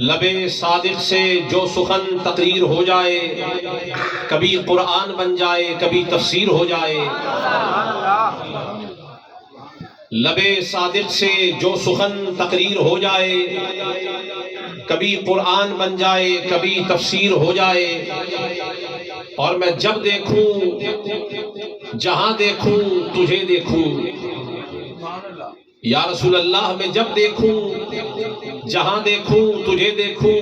لبے صادق سے جو سخن تقریر ہو جائے، کبھی قرآن بن جائے کبھی تفسیر ہو جائے۔ لبے صادق سے جو سخن تقریر ہو جائے، کبھی قرآن بن جائے کبھی تفسیر ہو جائے۔ اور میں جب دیکھوں جہاں دیکھوں تجھے دیکھوں، یا رسول اللہ میں جب دیکھوں جہاں دیکھوں تجھے دیکھوں،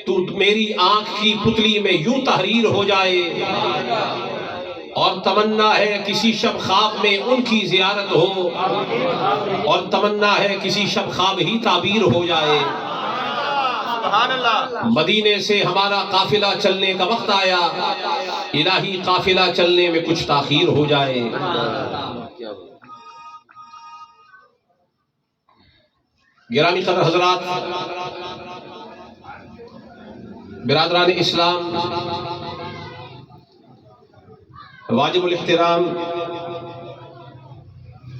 تو میری آنکھ کی پتلی میں یوں تحریر ہو جائے۔ اور تمنا ہے کسی شب خواب میں ان کی زیارت ہو، اور تمنا ہے کسی شب خواب ہی تعبیر ہو جائے۔ مدینے سے ہمارا قافلہ چلنے کا وقت آیا، الہی قافلہ چلنے میں کچھ تاخیر ہو جائے۔ گرامی قدر حضرات، برادران اسلام، واجب الاحترام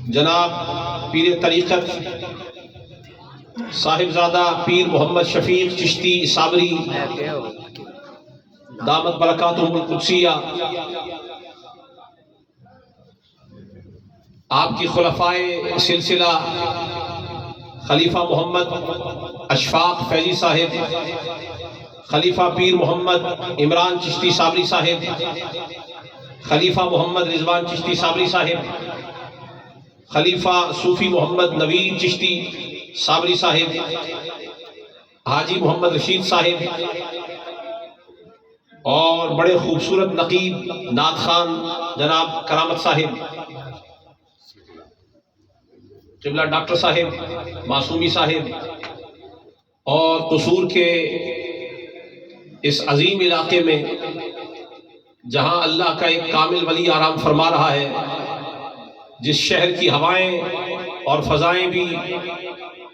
جناب پیر طریقت صاحبزادہ پیر محمد شفیق چشتی صابری دامت برکاتہم القدسیہ، آپ کی خلفائے سلسلہ خلیفہ محمد اشفاق فیضی صاحب، خلیفہ پیر محمد عمران چشتی صابری صاحب، خلیفہ محمد رضوان چشتی صابری صاحب، خلیفہ صوفی محمد نوید چشتی صابری صاحب، حاجی محمد رشید صاحب، اور بڑے خوبصورت نقیب نعت خان جناب کرامت صاحب، قبلہ ڈاکٹر صاحب معصومی صاحب، اور قصور کے اس عظیم علاقے میں جہاں اللہ کا ایک کامل ولی آرام فرما رہا ہے، جس شہر کی ہوائیں اور فضائیں بھی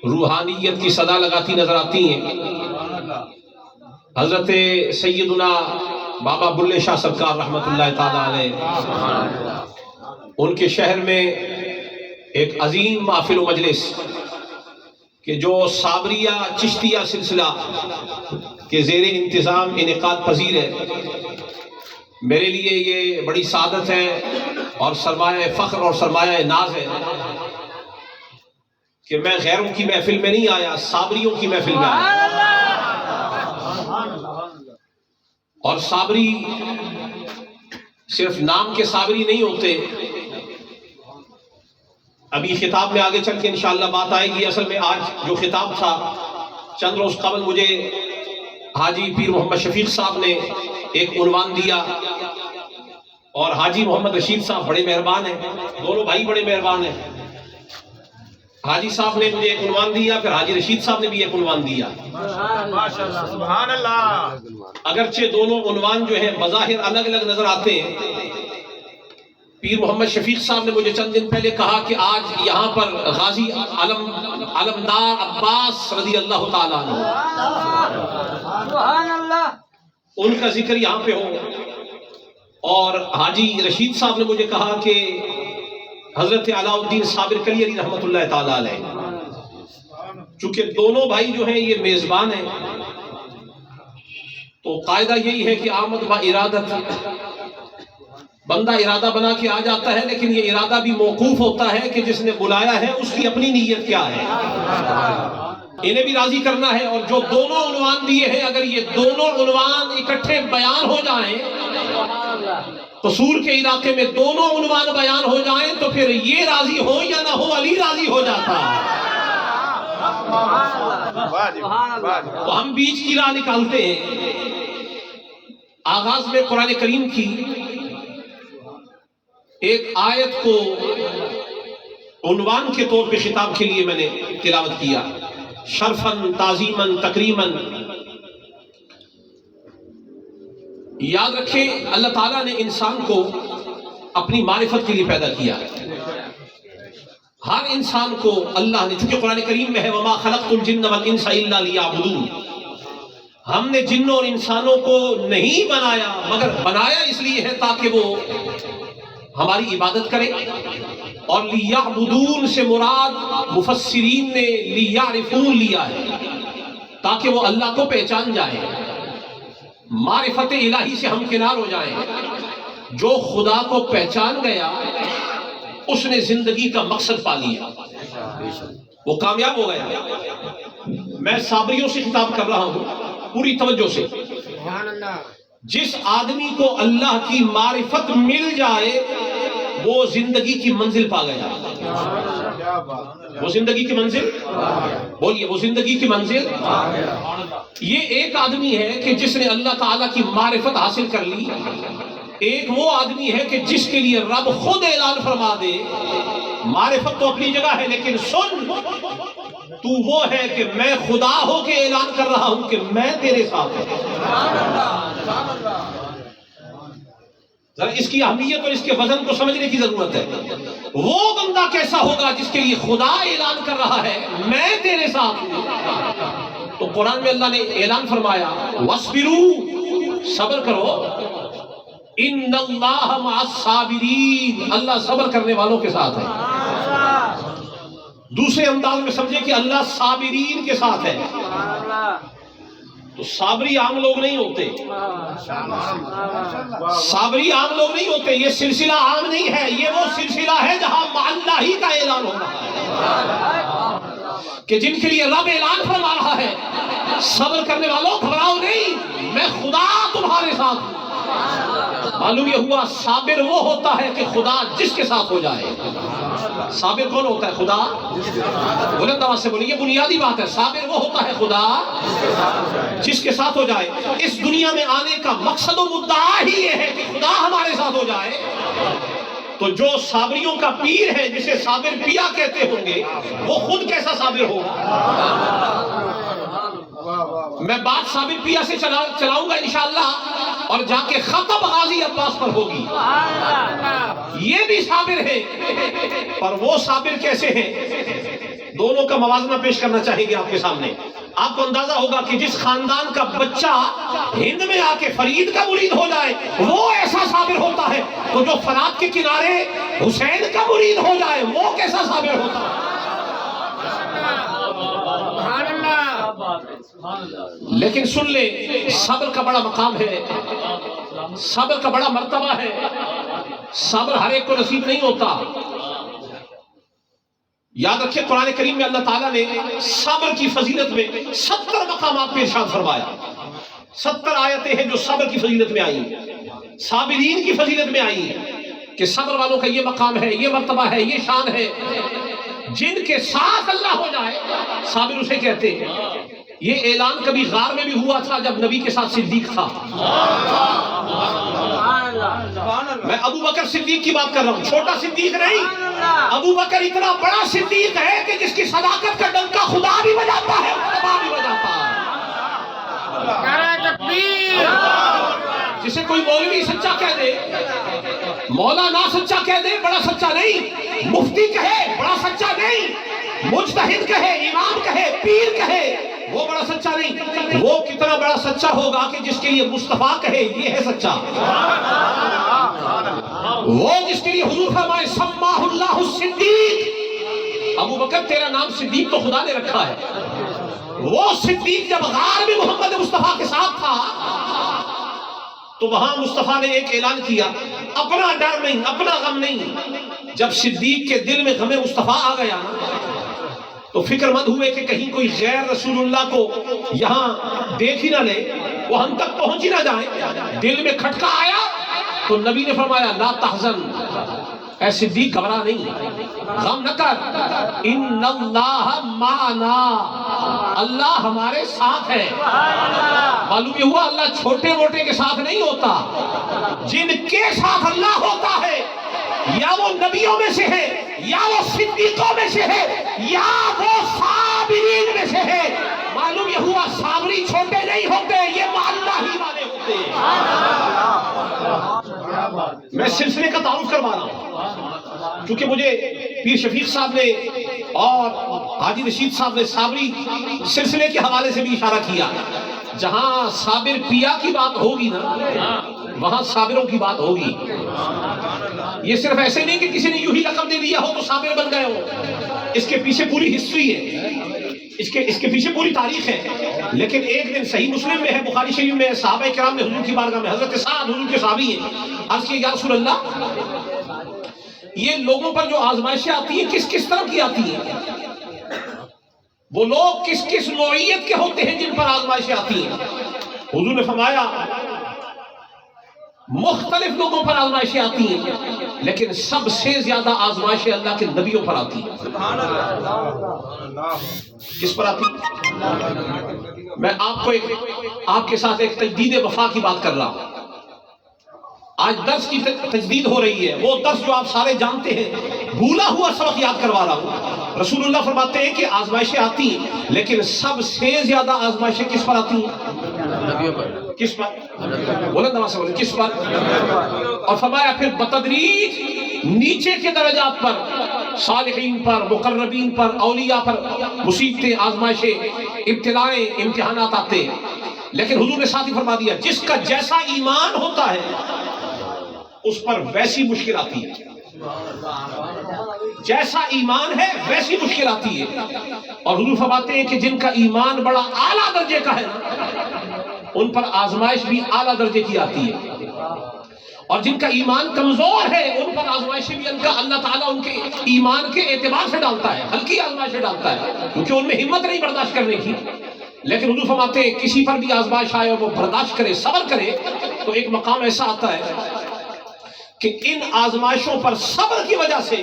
روحانیت کی صدا لگاتی نظر آتی ہیں، حضرت سیدنا بابا بلے شاہ سرکار رحمۃ اللہ تعالی علیہ، ان کے شہر میں ایک عظیم محفل و مجلس کہ جو صابریہ چشتیہ سلسلہ کے زیر انتظام انعقاد پذیر ہے، میرے لیے یہ بڑی سعادت ہے اور سرمایہ فخر اور سرمایہ ناز ہے کہ میں غیروں کی محفل میں نہیں آیا، صابریوں کی محفل میں آیا۔ اور صابری صرف نام کے صابری نہیں ہوتے، ابھی خطاب میں آگے چل کے انشاءاللہ بات آئے گی۔ اصل میں آج جو خطاب تھا، چند روز قبل مجھے حاجی پیر محمد شفیق صاحب نے ایک عنوان دیا، اور حاجی محمد رشید صاحب بڑے مہربان ہیں، دونوں بھائی بڑے مہربان ہیں۔ حاجی صاحب نے مجھے ایک عنوان دیا، پھر حاجی رشید صاحب نے بھی ایک عنوان دیا۔ سبحان اللہ۔ اگرچہ دونوں عنوان جو ہیں بظاہر الگ الگ نظر آتے ہیں، پیر محمد شفیق صاحب نے مجھے چند دن پہلے کہا کہ آج یہاں پر غازی علمدار عباس رضی اللہ تعالیٰ عنہ، ان کا ذکر یہاں پہ ہو۔ اور حاجی رشید صاحب نے مجھے کہا کہ حضرت علاء الدین صابر کلی علی رحمۃ اللہ تعالیٰ علیہ، چونکہ دونوں بھائی جو ہیں یہ میزبان ہیں، تو قاعدہ یہی ہے کہ آمد با ارادت، بندہ ارادہ بنا کے آ جاتا ہے، لیکن یہ ارادہ بھی موقوف ہوتا ہے کہ جس نے بلایا ہے اس کی اپنی نیت کیا ہے، انہیں بھی راضی کرنا ہے۔ اور جو دونوں عنوان دیے ہیں، اگر یہ دونوں عنوان اکٹھے بیان ہو جائیں، قصور کے علاقے میں دونوں عنوان بیان ہو جائیں، تو پھر یہ راضی ہو یا نہ ہو، علی راضی ہو جاتا ہے۔ تو ہم بیچ کی راہ نکالتے ہیں۔ آغاز میں قرآن کریم کی ایک آیت کو عنوان کے طور پہ خطاب کے لیے میں نے تلاوت کیا، شرفاً تعظیماً تکریماً۔ یاد رکھیں اللہ تعالیٰ نے انسان کو اپنی معرفت کے لیے پیدا کیا ہے، ہر انسان کو اللہ نے، چونکہ قرآن کریم میں ہے وَمَا خَلَقْتُ الْجِنَّ وَالْإِنسَ إِلَّا لِيَعْبُدُونَ، ہم نے جنوں اور انسانوں کو نہیں بنایا مگر بنایا اس لیے ہے تاکہ وہ ہماری عبادت کریں۔ اور لیعبدون سے مراد مفسرین نے لیعرفون لیا ہے، تاکہ وہ اللہ کو پہچان جائے، معرفت الہی سے ہمکنار ہو جائیں۔ جو خدا کو پہچان گیا اس نے زندگی کا مقصد پا لیا، وہ کامیاب ہو گیا۔ میں صابریوں سے خطاب کر رہا ہوں پوری توجہ سے۔ جس آدمی کو اللہ کی معرفت مل جائے وہ زندگی کی منزل پا گیا۔ وہ زندگی کی منزل، بولیے، وہ زندگی کی منزل۔ یہ ایک آدمی ہے کہ جس نے اللہ تعالیٰ کی معرفت حاصل کر لی، ایک وہ آدمی ہے کہ جس کے لیے رب خود اعلان فرما دے، معرفت تو اپنی جگہ ہے لیکن سن، تو وہ ہے کہ میں خدا ہو کے اعلان کر رہا ہوں کہ میں تیرے ساتھ ہوں۔ ذرا اس کی اہمیت اور اس کے وزن کو سمجھنے کی ضرورت ہے۔ وہ بندہ کیسا ہوگا جس کے لیے خدا اعلان کر رہا ہے میں تیرے ساتھ ہوں؟ تو قرآن میں اللہ نے اعلان فرمایا وَاصْبِرُوا، صبر کرو، ان اللہ مع الصابرین، اللہ صبر کرنے والوں کے ساتھ ہے۔ دوسرے انداز میں سمجھے کہ اللہ صابرین کے ساتھ ہے۔ تو صابری عام لوگ نہیں ہوتے، صابری عام لوگ نہیں ہوتے، یہ سلسلہ عام نہیں ہے، یہ وہ سلسلہ ہے جہاں مع اللہ ہی کا اعلان ہو رہا ہے، کہ جن کے لیے رب اعلان فرما رہا ہے صبر کرنے والوں گھبراؤ نہیں، میں خدا تمہارے ساتھ ہوں۔ معلوم یہ ہوا صابر وہ ہوتا ہے کہ خدا جس کے ساتھ ہو جائے۔ صابر کون ہوتا ہے؟ خدا۔ بلند آواز سے بولیے، یہ بنیادی بات ہے۔ صابر وہ ہوتا ہے خدا جس کے ساتھ ہو جائے۔ اس دنیا میں آنے کا مقصد و مدعا ہی یہ ہے کہ خدا ہمارے ساتھ ہو جائے۔ تو جو صابریوں کا پیر ہے جسے صابر پیا کہتے ہوں گے، وہ خود کیسا صابر ہوگا؟ میں بات صابر پیا سے چلاؤں گا انشاءاللہ، اور جا کے ختم غازی عباس پر ہوگی۔ یہ بھی صابر ہے، پر وہ صابر کیسے ہیں؟ دونوں کا موازنہ پیش کرنا چاہیں گے آپ کے سامنے۔ آپ کو اندازہ ہوگا کہ جس خاندان کا بچہ ہند میں آ کے فرید کا مرید ہو جائے وہ ایسا صابر ہوتا ہے، تو جو فرات کے کنارے حسین کا مرید ہو جائے وہ کیسا صابر ہوتا ہے؟ لیکن سن لے، صبر کا بڑا مقام ہے، صبر کا بڑا مرتبہ ہے، صبر ہر ایک کو نصیب نہیں ہوتا۔ یاد رکھیں قرآن کریم میں اللہ تعالیٰ نے صبر کی فضیلت میں 70 مقامات پہ ارشاد فرمایا۔ 70 آیتیں ہیں جو صبر کی فضیلت میں آئی، صابرین کی فضیلت میں آئی، کہ صبر والوں کا یہ مقام ہے، یہ مرتبہ ہے، یہ شان ہے۔ جن کے ساتھ اللہ ہو جائے صابر اسے کہتے ہیں۔ یہ اعلان کبھی غار میں بھی ہوا تھا جب نبی کے ساتھ صدیق تھا۔ میں ابو بکر صدیق کی بات کر رہا ہوں، چھوٹا صدیق نہیں۔ ابو بکر اتنا بڑا صدیق ہے کہ جس کی صداقت کا ڈنکا خدا بھی بجاتا ہے، خدا بھی بجاتا ہے۔ جسے کوئی مولوی سچا کہہ دے، مولانا سچا کہہ دے، بڑا سچا نہیں۔ مفتی کہے بڑا سچا نہیں، مجتہد کہے، امام کہے، پیر کہے، وہ بڑا سچا نہیں۔ وہ کتنا بڑا سچا ہوگا کہ جس کے لیے مصطفیٰ کہے یہ ہے سچا، وہ جس کے لیے حضور فرمائے سماہ اللہ الصدیق۔ ابو بکر تیرا نام صدیق تو خدا نے رکھا ہے۔ وہ صدیق جب غار میں محمد مصطفیٰ کے ساتھ تھا تو وہاں مصطفیٰ نے ایک اعلان کیا، اپنا ڈر نہیں، اپنا غم نہیں۔ جب صدیق کے دل میں غم مصطفیٰ آ گیا تو فکر مند ہوئے کہ کہیں کوئی غیر رسول اللہ کو یہاں دیکھ ہی نہ لے، وہ ہم تک پہنچ ہی نہ جائیں۔ دل میں کھٹکا آیا تو نبی نے فرمایا لا تحزن، اے صدیق گھبرا نہیں، غم نہ کر، ان اللہ معنا، اللہ ہمارے ساتھ ہے۔ معلوم یہ ہوا اللہ چھوٹے موٹے کے ساتھ نہیں ہوتا، جن کے ساتھ اللہ ہوتا ہے یا وہ نبیوں میں سے ہے، یا وہ صدیقوں میں سے ہے، یا وہ صابرین میں سے ہے۔ معلوم یہ ہوا صابری چھوٹے نہیں ہوتے، یہ اللہ ہی والے ہوتے ہیں۔ میں سلسلے کا تعارف کروا رہا ہوں کیونکہ مجھے پیر شفیق صاحب نے اور حاجی رشید صاحب نے صابری سلسلے کے حوالے سے بھی اشارہ کیا۔ جہاں صابر پیا کی بات ہوگی نا وہاں صابروں کی بات ہوگی۔ یہ صرف ایسے نہیں کہ کسی نے یوں ہی لقب دے دیا ہو تو صابر بن گئے ہو، اس کے پیچھے پوری ہسٹری ہے۔ اس کے پیچھے پوری تاریخ ہے. لیکن ایک دن صحیح مسلم میں ہے، بخاری شریف میں، صحابہ کرام نے حضور کی بارگاہ میں، حضرت سعد حضور کے صحابی ہیں، عرض کیا یا رسول اللہ یہ لوگوں پر جو آزمائشیں آتی ہیں کس کس طرح کی آتی ہیں؟ وہ لوگ کس کس نوعیت کے ہوتے ہیں جن پر آزمائشیں آتی ہیں؟ حضور نے فرمایا مختلف لوگوں پر آزمائشیں آتی ہیں، لیکن سب سے زیادہ آزمائشیں اللہ کے نبیوں پر آتی ہیں. کس پر آتی ہیں؟ میں آپ کے ساتھ ایک تجدید وفا کی بات کر رہا ہوں. آج درس کی تجدید ہو رہی ہے، وہ درس جو آپ سارے جانتے ہیں، بھولا ہوا سبق یاد کروا رہا ہوں. رسول اللہ فرماتے ہیں کہ آزمائشیں آتی ہیں، لیکن سب سے زیادہ آزمائشیں کس پر آتی ہیں؟ کس پر؟ بولیں دوا سے بولیں کس پر؟ اور فرمایا پھر بتدریج نیچے کے درجات پر، صالحین پر، مقربین پر، اولیاء پر مصیبتیں، آزمائشیں، ابتلائیں، امتحانات آتے ہیں. لیکن حضور نے ساتھ ہی فرما دیا جس کا جیسا ایمان ہوتا ہے اس پر ویسی مشکل آتی ہے. جیسا ایمان ہے ویسی مشکل آتی ہے. اور حضور فرماتے ہیں کہ جن کا ایمان بڑا اعلیٰ درجے کا ہے ان پر آزمائش بھی اعلیٰ درجے کی آتی ہے، اور جن کا ایمان کمزور ہے ان پر آزمائشیں بھی اللہ تعالیٰ ان کے ایمان کے اعتبار سے ڈالتا ہے، ہلکی آزمائشیں ڈالتا ہے، کیونکہ ان میں ہمت نہیں برداشت کرنے کی. لیکن حضور فرماتے ہیں کسی پر بھی آزمائش آئے اور وہ برداشت کرے، صبر کرے، تو ایک مقام ایسا آتا ہے کہ ان آزمائشوں پر صبر کی وجہ سے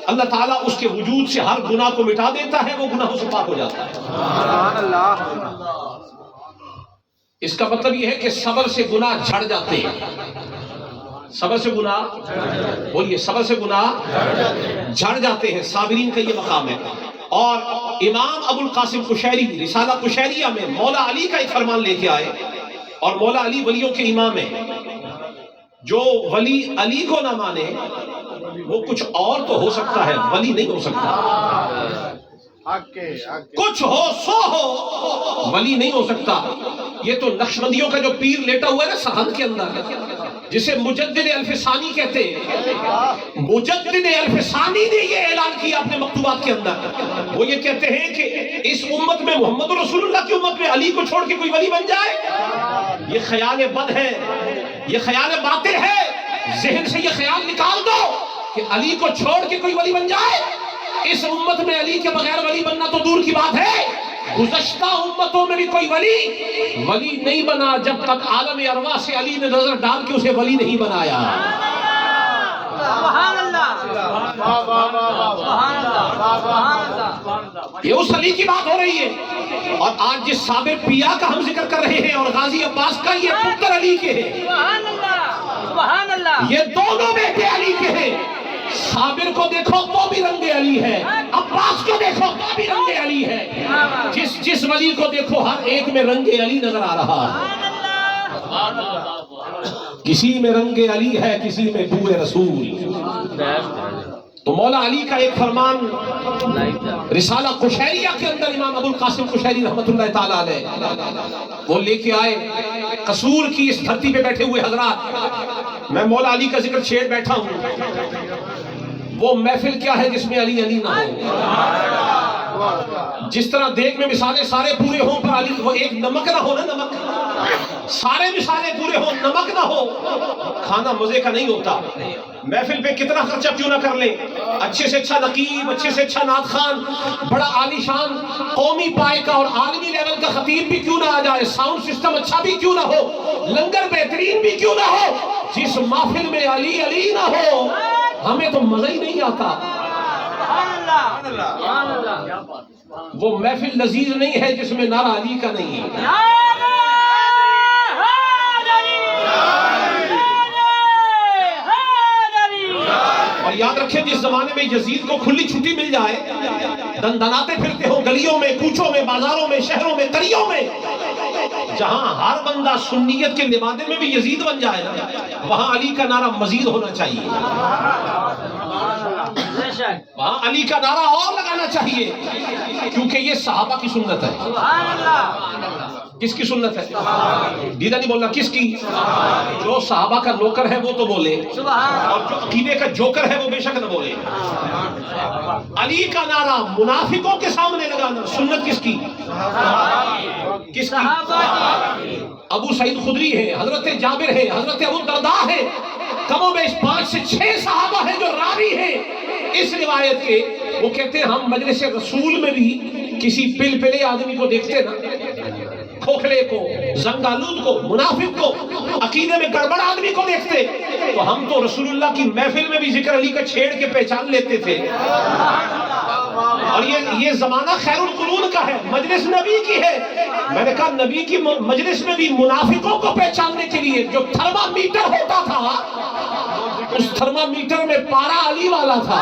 اللہ تعالیٰ اس کے وجود سے ہر گناہ کو مٹا دیتا ہے، وہ گناہوں سے پاک ہو جاتا ہے. سبحان اللہ. اس کا مطلب یہ ہے کہ صبر سے گناہ جھڑ جاتے ہیں. صبر سے گناہ، بولیے صبر سے گناہ جھڑ جاتے ہیں. صابرین کا یہ مقام ہے. اور امام ابو القاسم قشیری رسالہ قشیریہ میں مولا علی کا ایک فرمان لے کے آئے، اور مولا علی ولیوں کے امام ہیں. جو ولی علی کو نہ مانے وہ کچھ اور تو ہو سکتا ہے، ولی نہیں ہو سکتا. کچھ ہو سو ہو، ولی نہیں ہو سکتا. یہ تو نقشبندیوں کا جو پیر لیٹا ہوا ہے نا سرحد کے اندر، جسے مجدد الفسانی کہتے ہیں، مجدد الفسانی نے یہ اعلان کیا اپنے مکتوبات کے اندر. وہ یہ کہتے ہیں کہ اس امت میں محمد رسول اللہ کی امت میں علی کو چھوڑ کے کوئی ولی بن جائے، یہ خیال بد ہے، یہ خیال باطل ہے. ذہن سے یہ خیال نکال دو کہ علی کو چھوڑ کے کوئی ولی بن جائے. اس امت میں علی کے بغیر ولی بننا تو دور کی بات ہے، گزشتہ امتوں میں بھی کوئی ولی نہیں بنا جب تک عالم ارواح سے علی نے نظر ڈال کے اسے ولی نہیں بنایا. سبحان اللہ، یہ اس علی کی بات ہو رہی ہے. اور آج جس صابر پیا کا ہم ذکر کر رہے ہیں اور غازی عباس کا، یہ پتر علی کے ہیں. سبحان اللہ، یہ دونوں بیٹے علی کے ہیں. صابر کو دیکھو تو بھی رنگ علی ہے، عباس کو دیکھو تو بھی رنگ علی ہے. جس ولی کو دیکھو ہر ایک میں رنگ علی نظر آ رہا ہے. کسی میں رنگ علی ہے، کسی میں بو رسول. تو مولا علی کا ایک فرمان رسالہ قشیریہ کے اندر امام ابو القاسم قشیری رحمۃ اللہ تعالی علیہ وہ لے کے آئے. قصور کی اس دھرتی پہ بیٹھے ہوئے حضرات، میں مولا علی کا ذکر چھیڑ بیٹھا ہوں. وہ محفل کیا ہے جس میں علی علی نہ ہو؟ جس طرح دیکھ میں مثالیں سارے پورے ہوں پر علی، وہ ایک نمک نہ ہو نا، نمک سارے مثالیں پورے ہوں نمک نہ ہو، کھانا مزے کا نہیں ہوتا. محفل پہ کتنا خرچہ کیوں نہ کر لیں، اچھے سے اچھا نقیب، اچھے سے اچھا نعت خوان، بڑا عالی شان قومی پائے کا اور عالمی لیول کا خطیب بھی کیوں نہ آ جائے، ساؤنڈ سسٹم اچھا بھی کیوں نہ ہو، لنگر بہترین بھی کیوں نہ ہو، جس محفل میں علی علی نہ ہو ہمیں تو مزہ ہی نہیں آتا. وہ محفل لذیذ نہیں ہے جس میں نعرہ علی کا نہیں ہے. اور یاد رکھیں جس زمانے میں یزید کو کھلی چھٹی مل جائے، دندناتے پھرتے ہو گلیوں میں، کوچوں میں، بازاروں میں، شہروں میں، قریوں میں، جہاں ہر بندہ سنیت کے لبادے میں بھی یزید بن جائے نا، وہاں علی کا نعرہ مزید ہونا چاہیے، وہاں علی کا نعرہ اور لگانا چاہیے، کیونکہ یہ صحابہ کی سنت ہے. کس کی سنت ہے؟ دیدہ نہیں بولنا، کس کی؟ جو صحابہ کا نوکر ہے وہ تو بولے، اور جو عقیدے کا جوکر ہے وہ بے شک نہ بولے۔ علی کا نعرہ منافقوں کے سامنے لگانا سنت کس کی؟ کس کی؟ ابو سعید خدری ہے، حضرت جابر ہے، حضرت ابو الدرداء ہے، کم و بیش 5 سے 6 صحابہ ہیں جو راوی ہیں اس روایت کے۔ وہ کہتے ہیں ہم مجلس رسول میں بھی کسی پل پلے آدمی کو دیکھتے نا، کھوکھلے کو، زنگالود کو، منافق کو، عقیدے میں گڑبڑ آدمی کو دیکھتے تو ہم تو رسول اللہ کی محفل میں بھی ذکر علی کا چھیڑ کے پہچان لیتے تھے۔ اور یہ زمانہ خیر القرون کا ہے، مجلس نبی کی ہے۔ میں نے کہا نبی کی مجلس میں بھی منافقوں کو پہچاننے کے لیے جو تھرمامیٹر ہوتا تھا، اس تھرمامیٹر میں پارا علی والا تھا۔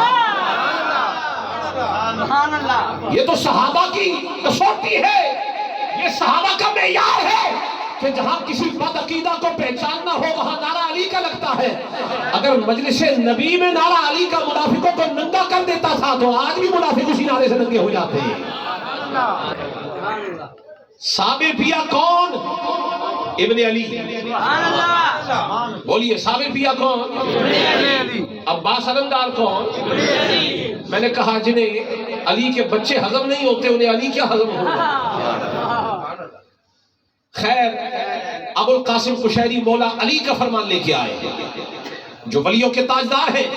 یہ تو صحابہ کی کسوٹی ہے، یہ صحابہ کا معیار ہے کہ جہاں کسی بد عقیدہ کو پہچاننا ہو وہاں نعرہ علی کا لگتا ہے۔ اگر مجلس نبی میں نعرہ علی کا منافقوں کو ننگا کر دیتا تھا تو آج بھی منافق اسی نعرے سے ننگے ہو جاتے ہیں۔ صابر پیا کون؟ ابن علی۔ بولیے صابر پیا کون؟ عباس علمدار کون؟ میں نے کہا جنہیں علی کے بچے ہضم نہیں ہوتے انہیں علی کیا ہضم ہوگا؟ خیر، ابو القاسم قشیری مولا علی کا فرمان لے کے آئے جو ولیوں کے تاجدار ہیں،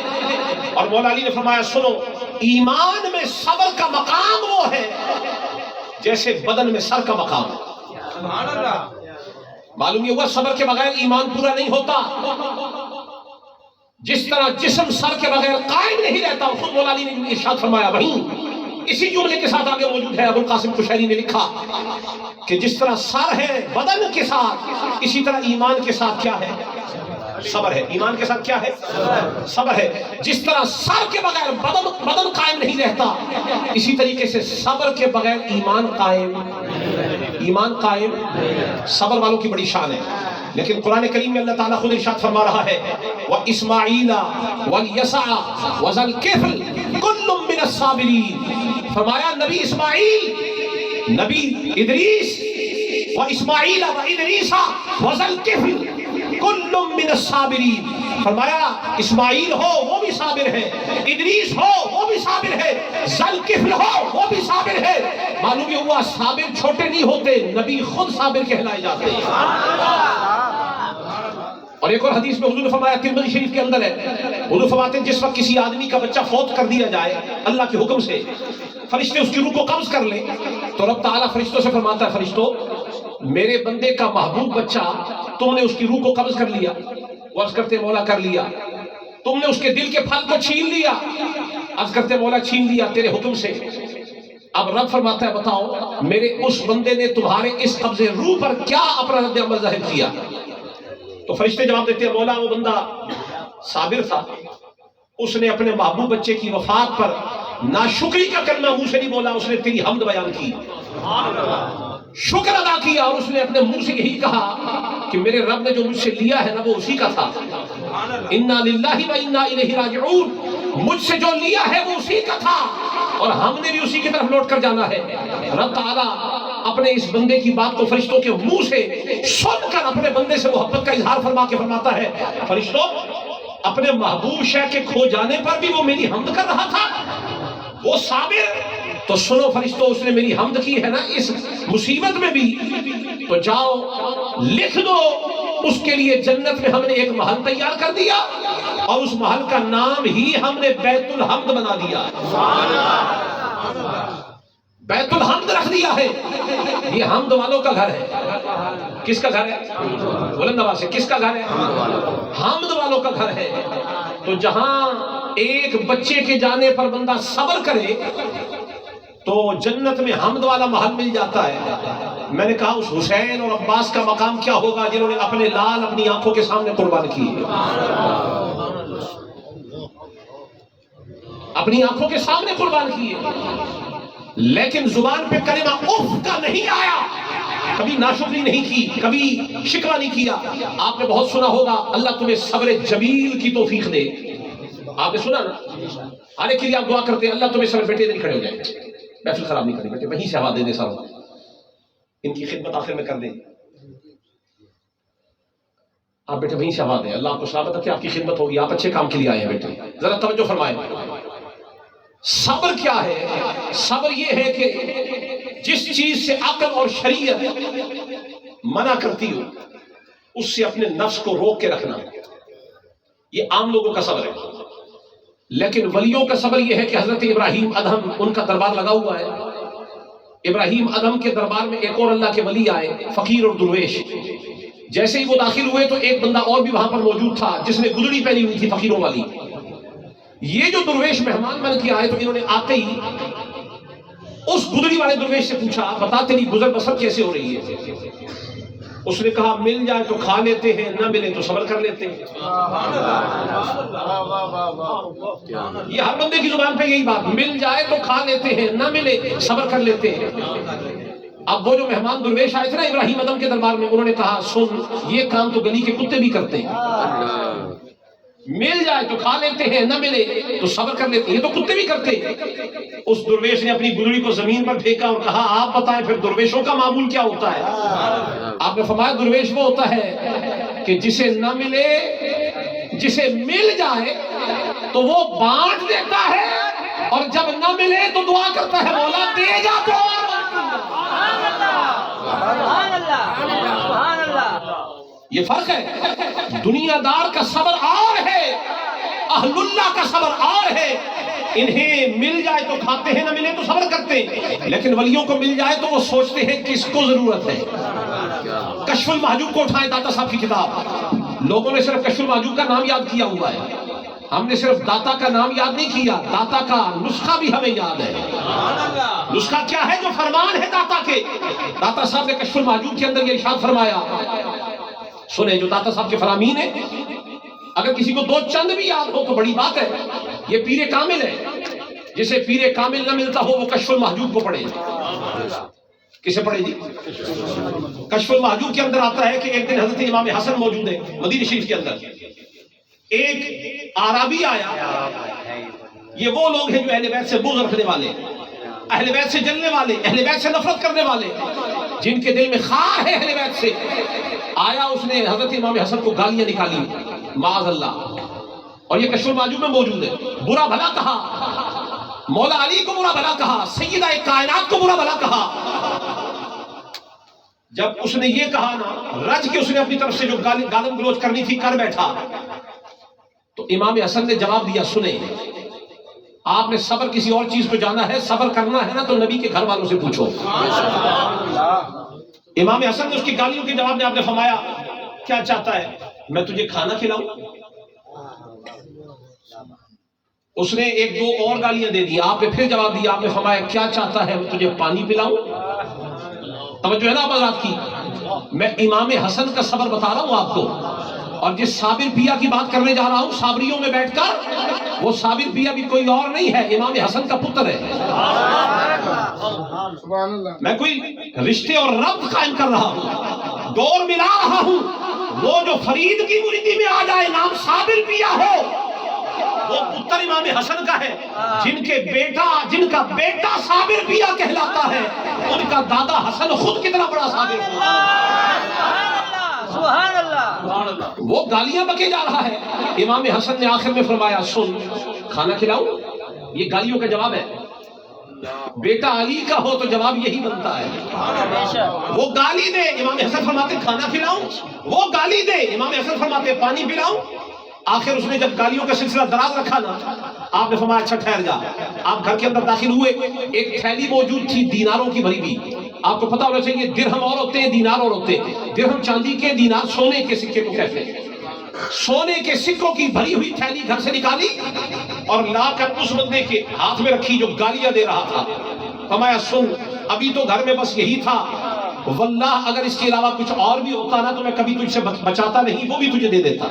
اور مولا علی نے فرمایا سنو، ایمان میں صبر کا مقام وہ ہے جیسے بدن میں سر کا مقام ہے۔ معلوم یہ ہوا صبر کے بغیر ایمان پورا نہیں ہوتا۔ جس طرح جسم سر کے بغیر قائم نہیں رہتا، خود مولا علی نے ارشاد فرمایا، وہیں اسی جملے کے ساتھ آگے موجود ہے، ابو القاسم قشیری نے لکھا کہ جس طرح سر ہے بدن کے ساتھ، اسی طرح ایمان کے ساتھ کیا ہے؟ صبر ہے۔ ایمان کے ساتھ کیا ہے؟ صبر ہے۔ جس طرح سر کے بغیر بدن قائم نہیں رہتا، اسی طریقے سے صبر کے بغیر ایمان قائم صبر والوں کی بڑی شان ہے۔ لیکن قرآن کریم میں اللہ تعالیٰ خود ارشاد فرما رہا ہے وَإِسْمَاعِيلَ وَالْيَسَعَ وَذَا الْكِفْلِ كُلٌّ مِّنَ الصَّابِرِينَ۔ فرمایا نبی اسماعیل، نبی ادریس، وَإِسْمَاعِيلَ وَإِدْرِيسَ وَذَا الْكِفْلِ كُلٌّ مِّنَ الصَّابِرِينَ۔ فرمایا اسماعیل ہو وہ بھی صابر ہے، ادریس ہو وہ بھی صابر ہے، ذوالکفل ہو وہ بھی صابر ہے۔ معلوم یہ ہوا صابر چھوٹے نہیں ہوتے، نبی خود صابر کہلائے جاتے ہیں۔ اور ایک اور حدیث میں حضور نے فرمایا، ترمذی شریف کے اندر ہے، حضور فرماتے ہیں جس وقت کسی آدمی کا بچہ فوت کر دیا جائے اللہ کے حکم سے، فرشتے اس کی روح کو قبض کر لیں تو رب تعالیٰ فرشتوں سے فرماتا ہے، فرشتوں میرے بندے کا محبوب بچہ تم نے اس کی روح کو قبض کر لیا۔ وہ عرض کرتے مولا کر لیا۔ تم نے اس کے دل کے پھل کو چھین لیا۔ عرض کرتے مولا چھین لیا تیرے حکم سے۔ اب رب فرماتا ہے بتاؤ میرے اس بندے نے تمہارے اس قبض روح پر کیا اپنا رد عمل ظاہر کیا؟ تو فرشتے جواب دیتے ہیں مولا وہ بندہ صابر تھا، اس نے اپنے محبوب بچے کی وفات پر ناشکری کا کلمہ منہ سے نہیں بولا، اس نے تیری حمد بیان کی، شکر ادا کیا، اور اس نے اپنے منہ سے یہی کہا کہ میرے رب نے جو مجھ سے لیا ہے نا وہ اسی کا تھا، انا للہ و انا الیہ راجعون، مجھ سے جو لیا ہے وہ اسی کا تھا اور ہم نے بھی اسی کی طرف لوٹ کر جانا ہے۔ رب تعالیٰ اپنے اس بندے کی بات کو فرشتوں کے منہ سے سن کر اپنے بندے سے محبت کا اظہار فرما کے فرماتا ہے، فرشتوں اپنے محبوب شے کے کھو جانے پر بھی وہ میری حمد کر رہا تھا، وہ صابر، تو سنو فرشتوں اس نے میری حمد کی ہے نا اس مصیبت میں بھی، تو جاؤ لکھ دو اس کے لیے جنت میں ہم نے ایک محل تیار کر دیا اور اس محل کا نام ہی ہم نے بیت الحمد بنا دیا، بیت الحمد رکھ دیا ہے۔ یہ حمد والوں کا گھر ہے۔ کس کا گھر ہے؟ بلند آواز سے کس کا گھر ہے؟ حمد والوں کا گھر ہے۔ تو جہاں ایک بچے کے جانے پر بندہ صبر کرے تو جنت میں حمد والا محل مل جاتا ہے۔ میں نے کہا اس حسین اور عباس کا مقام کیا ہوگا جنہوں نے اپنے لال اپنی آنکھوں کے سامنے قربان کیے، اپنی آنکھوں کے سامنے قربان کیے، لیکن زبان پہ کلمہ اف کا نہیں آیا، کبھی ناشکری نہیں کی، کبھی شکوہ نہیں کیا۔ آپ نے بہت سنا ہوگا اللہ تمہیں صبر جمیل کی توفیق دے، آپ نے سنا نا، ہر ایک کے لیے آپ دعا کرتے ہیں اللہ تمہیں صبر، بیٹے نہیں کھڑے ہو جائے، محفل خراب نہیں کرنی بیٹے، وہیں سے ہوا دے دے سارا۔ ان کی خدمت آخر میں کر دیں. آپ بیٹے وہیں سے آواز دیں. اللہ آپ کو سلامت رکھے, آپ کی خدمت ہوگی, آپ اچھے کام کے لیے آئے ہیں بیٹے. ذرا توجہ فرمائیں. صبر کیا ہے؟ صبر یہ ہے کہ جس چیز سے عقل اور شریعت منع کرتی ہو اس سے اپنے نفس کو روک کے رکھنا. یہ عام لوگوں کا صبر ہے. لیکن ولیوں کا صبر یہ ہے کہ حضرت ابراہیم ادہم, ان کا دربار لگا ہوا ہے. ابراہیم ادہم کے دربار میں ایک اور اللہ کے ولی آئے, فقیر اور درویش. جیسے ہی وہ داخل ہوئے تو ایک بندہ اور بھی وہاں پر موجود تھا جس نے گدڑی پہنی ہوئی تھی فقیروں والی. یہ جو درویش مہمان بن کے آئے تو انہوں نے آتے ہی اس گدڑی والے درویش سے پوچھا, بتا تیری گزر بسر کیسے ہو رہی ہے؟ اس نے کہا, مل جائے تو کھا لیتے ہیں, نہ ملے تو صبر کر لیتے ہیں. یہ ہر بندے کی زبان پہ یہی بات, مل جائے تو کھا لیتے ہیں, نہ ملے صبر کر لیتے ہیں. اب وہ جو مہمان درویش آئے تھے نا ابراہیم ادم کے دربار میں, انہوں نے کہا, سن, یہ کام تو گلی کے کتے بھی کرتے ہیں. مل جائے تو کھا لیتے ہیں, نہ ملے تو صبر کر لیتے ہیں, یہ تو کتے بھی کرتے ہیں. اس درویش نے اپنی گدڑی کو زمین پر پھینکا اور کہا, آپ بتائیں پھر درویشوں کا معمول کیا ہوتا ہے؟ آپ نے فرمایا, درویش وہ ہوتا ہے کہ جسے نہ ملے, جسے مل جائے تو وہ بانٹ دیتا ہے, اور جب نہ ملے تو دعا کرتا ہے, مولا دے جا تو. یہ فرق ہے. دنیا دار کا صبر اور ہے, اہل اللہ کا صبر اور ہے. انہیں مل جائے تو کھاتے ہیں, نہ ملے تو صبر کرتے ہیں. لیکن ولیوں کو مل جائے تو وہ سوچتے ہیں کس کو ضرورت ہے. کشف المحجوب کو اٹھائے, داتا صاحب کی کتاب. لوگوں نے صرف کشف المحجوب کا نام یاد کیا ہوا ہے, ہم نے صرف داتا کا نام یاد نہیں کیا, داتا کا نسخہ بھی ہمیں یاد ہے. نسخہ کیا ہے؟ جو فرمان ہے داتا کے. داتا صاحب نے کشف المحجوب کے اندر یہ ارشاد فرمایا, سنیں جو داتا صاحب کے فرامین ہیں, اگر کسی کو دو چند بھی یاد ہو تو بڑی بات ہے. یہ پیر کامل ہے, جسے پیر کامل نہ ملتا ہو وہ کشف المحجوب کو پڑھے. کسے پڑھے جی؟ کشف المحجوب کے اندر آتا ہے کہ ایک دن حضرت امام حسن موجود ہے مدینہ شریف کے اندر. ایک عربی آیا. یہ وہ لوگ ہیں جو اہل بیت سے بغض رکھنے والے, اہل بیت سے جلنے والے, اہل بیت سے نفرت کرنے والے, جن کے دل میں خار ہے اہل بیت سے. آیا, اس نے حضرت امام حسن کو گالیاں نکالی, معاذ اللہ, اور یہ کشف المحجوب میں موجود ہے. برا بھلا کہا, مولا علی کو برا بھلا کہا, سیدہ کائنات کو برا بھلا کہا. جب اس نے یہ کہا نا, رج کے اس نے اپنی طرف سے جو گالم گلوچ کرنی تھی کر بیٹھا, تو امام حسن نے جواب دیا, سنیں, آپ نے صبر کسی اور چیز پہ جانا ہے, صبر کرنا ہے نا تو نبی کے گھر والوں سے پوچھو. امام حسن نے اس کی گالیوں کے جواب میں آپ نے فرمایا, کیا چاہتا ہے, میں تجھے کھانا کھلاؤں؟ اس نے ایک دو اور گالیاں دے دی. آپ نے پھر جواب دیا, آپ نے فرمایا, کیا چاہتا ہے, میں تجھے پانی پلاؤں؟ توجہ ہے نا حضرات کی. میں امام حسن کا صبر بتا رہا ہوں آپ کو, اور جس صابر پیا کی بات کرنے جا رہا ہوں صابریوں میں بیٹھ کر, وہ صابر پیا بھی کوئی اور نہیں ہے, امام حسن کا پتر ہے. میں کوئی رشتے اور ربط قائم کر رہا ہوں, دور ملا رہا ہوں. وہ جو فرید کی مریدی میں آ جائے, نام صابر پیا ہو, وہ پتر امام حسن کا ہے. جن کا بیٹا صابر پیا کہلاتا ہے, ان کا دادا حسن خود کتنا بڑا صابر ہوا. سبحان اللہ. وہ گالیاں بکے جا رہا ہے. امام حسن نے آخر میں فرمایا, سن, کھانا کھلاؤں؟ یہ گالیوں کا جواب ہے. بیٹا علی کا ہو تو جواب یہی بنتا ہے. وہ گالی دے, امام حسن فرماتے کھانا کھلاؤں. وہ گالی دے, امام حسن فرماتے پانی پلاؤں. آخر اس نے جب گالیوں کا سلسلہ دراز رکھا نا, آپ نے فرمایا, اچھا ٹھہر جا. آپ گھر کے اندر داخل ہوئے, ایک تھیلی موجود تھی دیناروں کی بھری ہوئی. آپ کو پتا ہونا چاہیے درہم اور ہوتے ہیں, دینار اور ہوتے ہیں. درہم چاندی کے, دینار سونے کے سکے کو کہتے ہیں. سونے کے سکوں کی بھری ہوئی تھیلی گھر سے نکالی اور لا کر اس بندے کے ہاتھ میں رکھی جو گالیاں دے رہا تھا. فرمایا, سن, ابھی تو گھر میں بس یہی تھا, واللہ اگر اس کے علاوہ کچھ اور بھی ہوتا نا تو میں کبھی تجھ سے بچاتا نہیں, وہ بھی تجھے دے دیتا.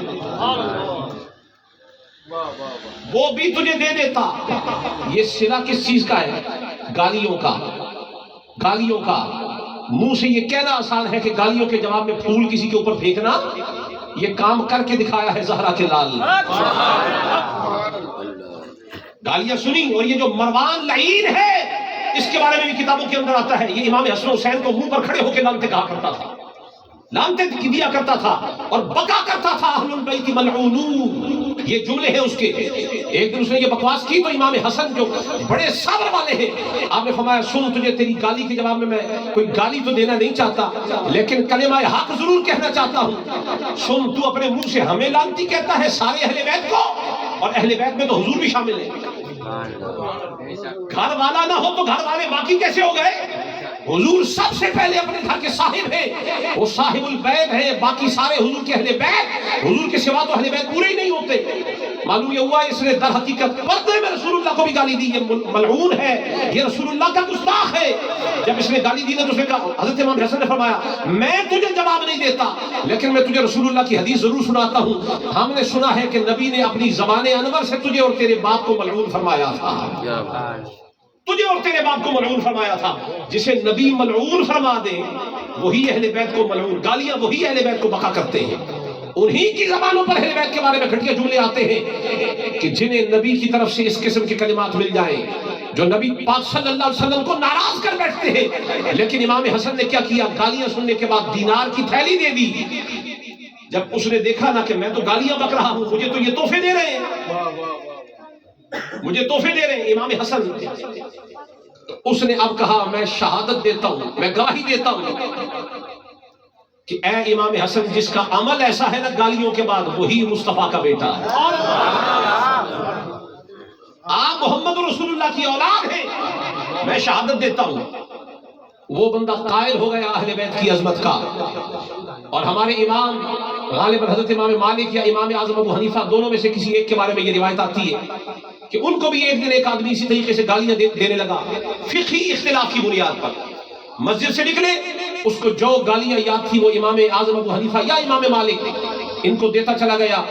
وہ بھی تجھے دے دیتا. یہ صلہ کس چیز کا ہے؟ گالیوں کا. گالیوں کا. منہ سے یہ کہنا آسان ہے کہ گالیوں کے جواب میں پھول کسی کے اوپر پھینکنا, یہ کام کر کے دکھایا ہے زہرا کے لال. گالیاں سنی, اور یہ جو مروان لعین ہے اس کے بارے میں بھی کتابوں کے اندر آتا ہے، یہ امام حسن حسین کو منہ پر کھڑے ہو کے لانتے کہا کرتا تھا، لانتے دیا کرتا تھا اور بکا کرتا تھا اہل البیت ملعونون، یہ جملے ہیں اس کے۔ ایک دن اس نے یہ بکواس کی تو امام حسن جو بڑے صبر والے ہیں، آپ نے فرمایا سن، تجھے تیری گالی کے جواب میں کوئی گالی تو دینا نہیں چاہتا لیکن کلمہ حق ضرور کہنا چاہتا ہوں۔ سن، تو اپنے منہ سے ہمیں لانتی کہتا ہے سارے اہل بیت کو، اور اہل بیت میں تو حضور بھی شامل ہیں۔ گھر والا نہ ہو تو گھر والے باقی کیسے ہو گئے؟ حضور سب سے پہلے اپنے گھر کے صاحب ہیں، وہ صاحب البیت ہیں، باقی سارے حضور کے اہل بیت، حضور کے سوا تو اہل بیت پورے ہی نہیں ہوتے۔ معلوم یہ ہوا اس نے در حقیقت پردے میں رسول اللہ کو بھی گالی دی، یہ ملعون ہے، یہ رسول اللہ کا گستاخ ہے۔ جب اس نے گالی دی نا تو اس نے کہا، حضرت امام حسن نے فرمایا میں تجھے جواب نہیں دیتا لیکن میں تجھے رسول اللہ کی حدیث ضرور سناتا ہوں، ہم نے سنا ہے کہ نبی نے اپنی زبان انور سے تجھے اور تیرے باپ کو ملعون فرمایا تھا، تجھے اور تیرے باپ کو ملعون فرمایا تھا۔ جسے نبی ملعون فرما دے وہی اہل بیت کو ملعون، گالیاں وہی اہل بیت کو بقا کرتے ہیں، انہی کی زبانوں پر اہل بیت کے بارے میں گھٹیا جملے آتے ہیں کہ جنہیں نبی کی طرف سے اس قسم کے کلمات مل جائیں جو نبی پاک صلی اللہ علیہ وسلم کو ناراض کر بیٹھتے ہیں۔ لیکن امام حسن نے کیا کیا؟ گالیاں سننے کے بعد دینار کی تھیلی دے دی۔ جب اس نے دیکھا نا کہ میں تو گالیاں بک رہا ہوں، مجھے تو یہ تحفے دے رہے ہیں، مجھے تحفے دے رہے ہیں امام حسن، اس نے اب کہا میں شہادت دیتا ہوں، میں گواہی دیتا ہوں کہ اے امام حسن جس کا عمل ایسا ہے نا گالیوں کے بعد وہی مصطفیٰ کا بیٹا ہے، آپ محمد رسول اللہ کی اولاد ہیں، میں شہادت دیتا ہوں۔ وہ بندہ قائل ہو گیا اہل بیت کی عظمت کا۔ اور ہمارے امام غالباً حضرت امام مالک یا امام اعظم ابو حنیفہ دونوں میں سے کسی ایک کے بارے میں یہ روایت آتی ہے کہ ان کو بھی ایک دن ایک آدمی اسی طریقے سے گالیاں دینے لگا، فقہی اختلاف کی بنیاد پر مسجد سے نکلے، اس کو جو گالیاں یاد تھی وہ امام اعظم ابو حنیفہ یا امام مالک ان کو دیتا چلا گیا۔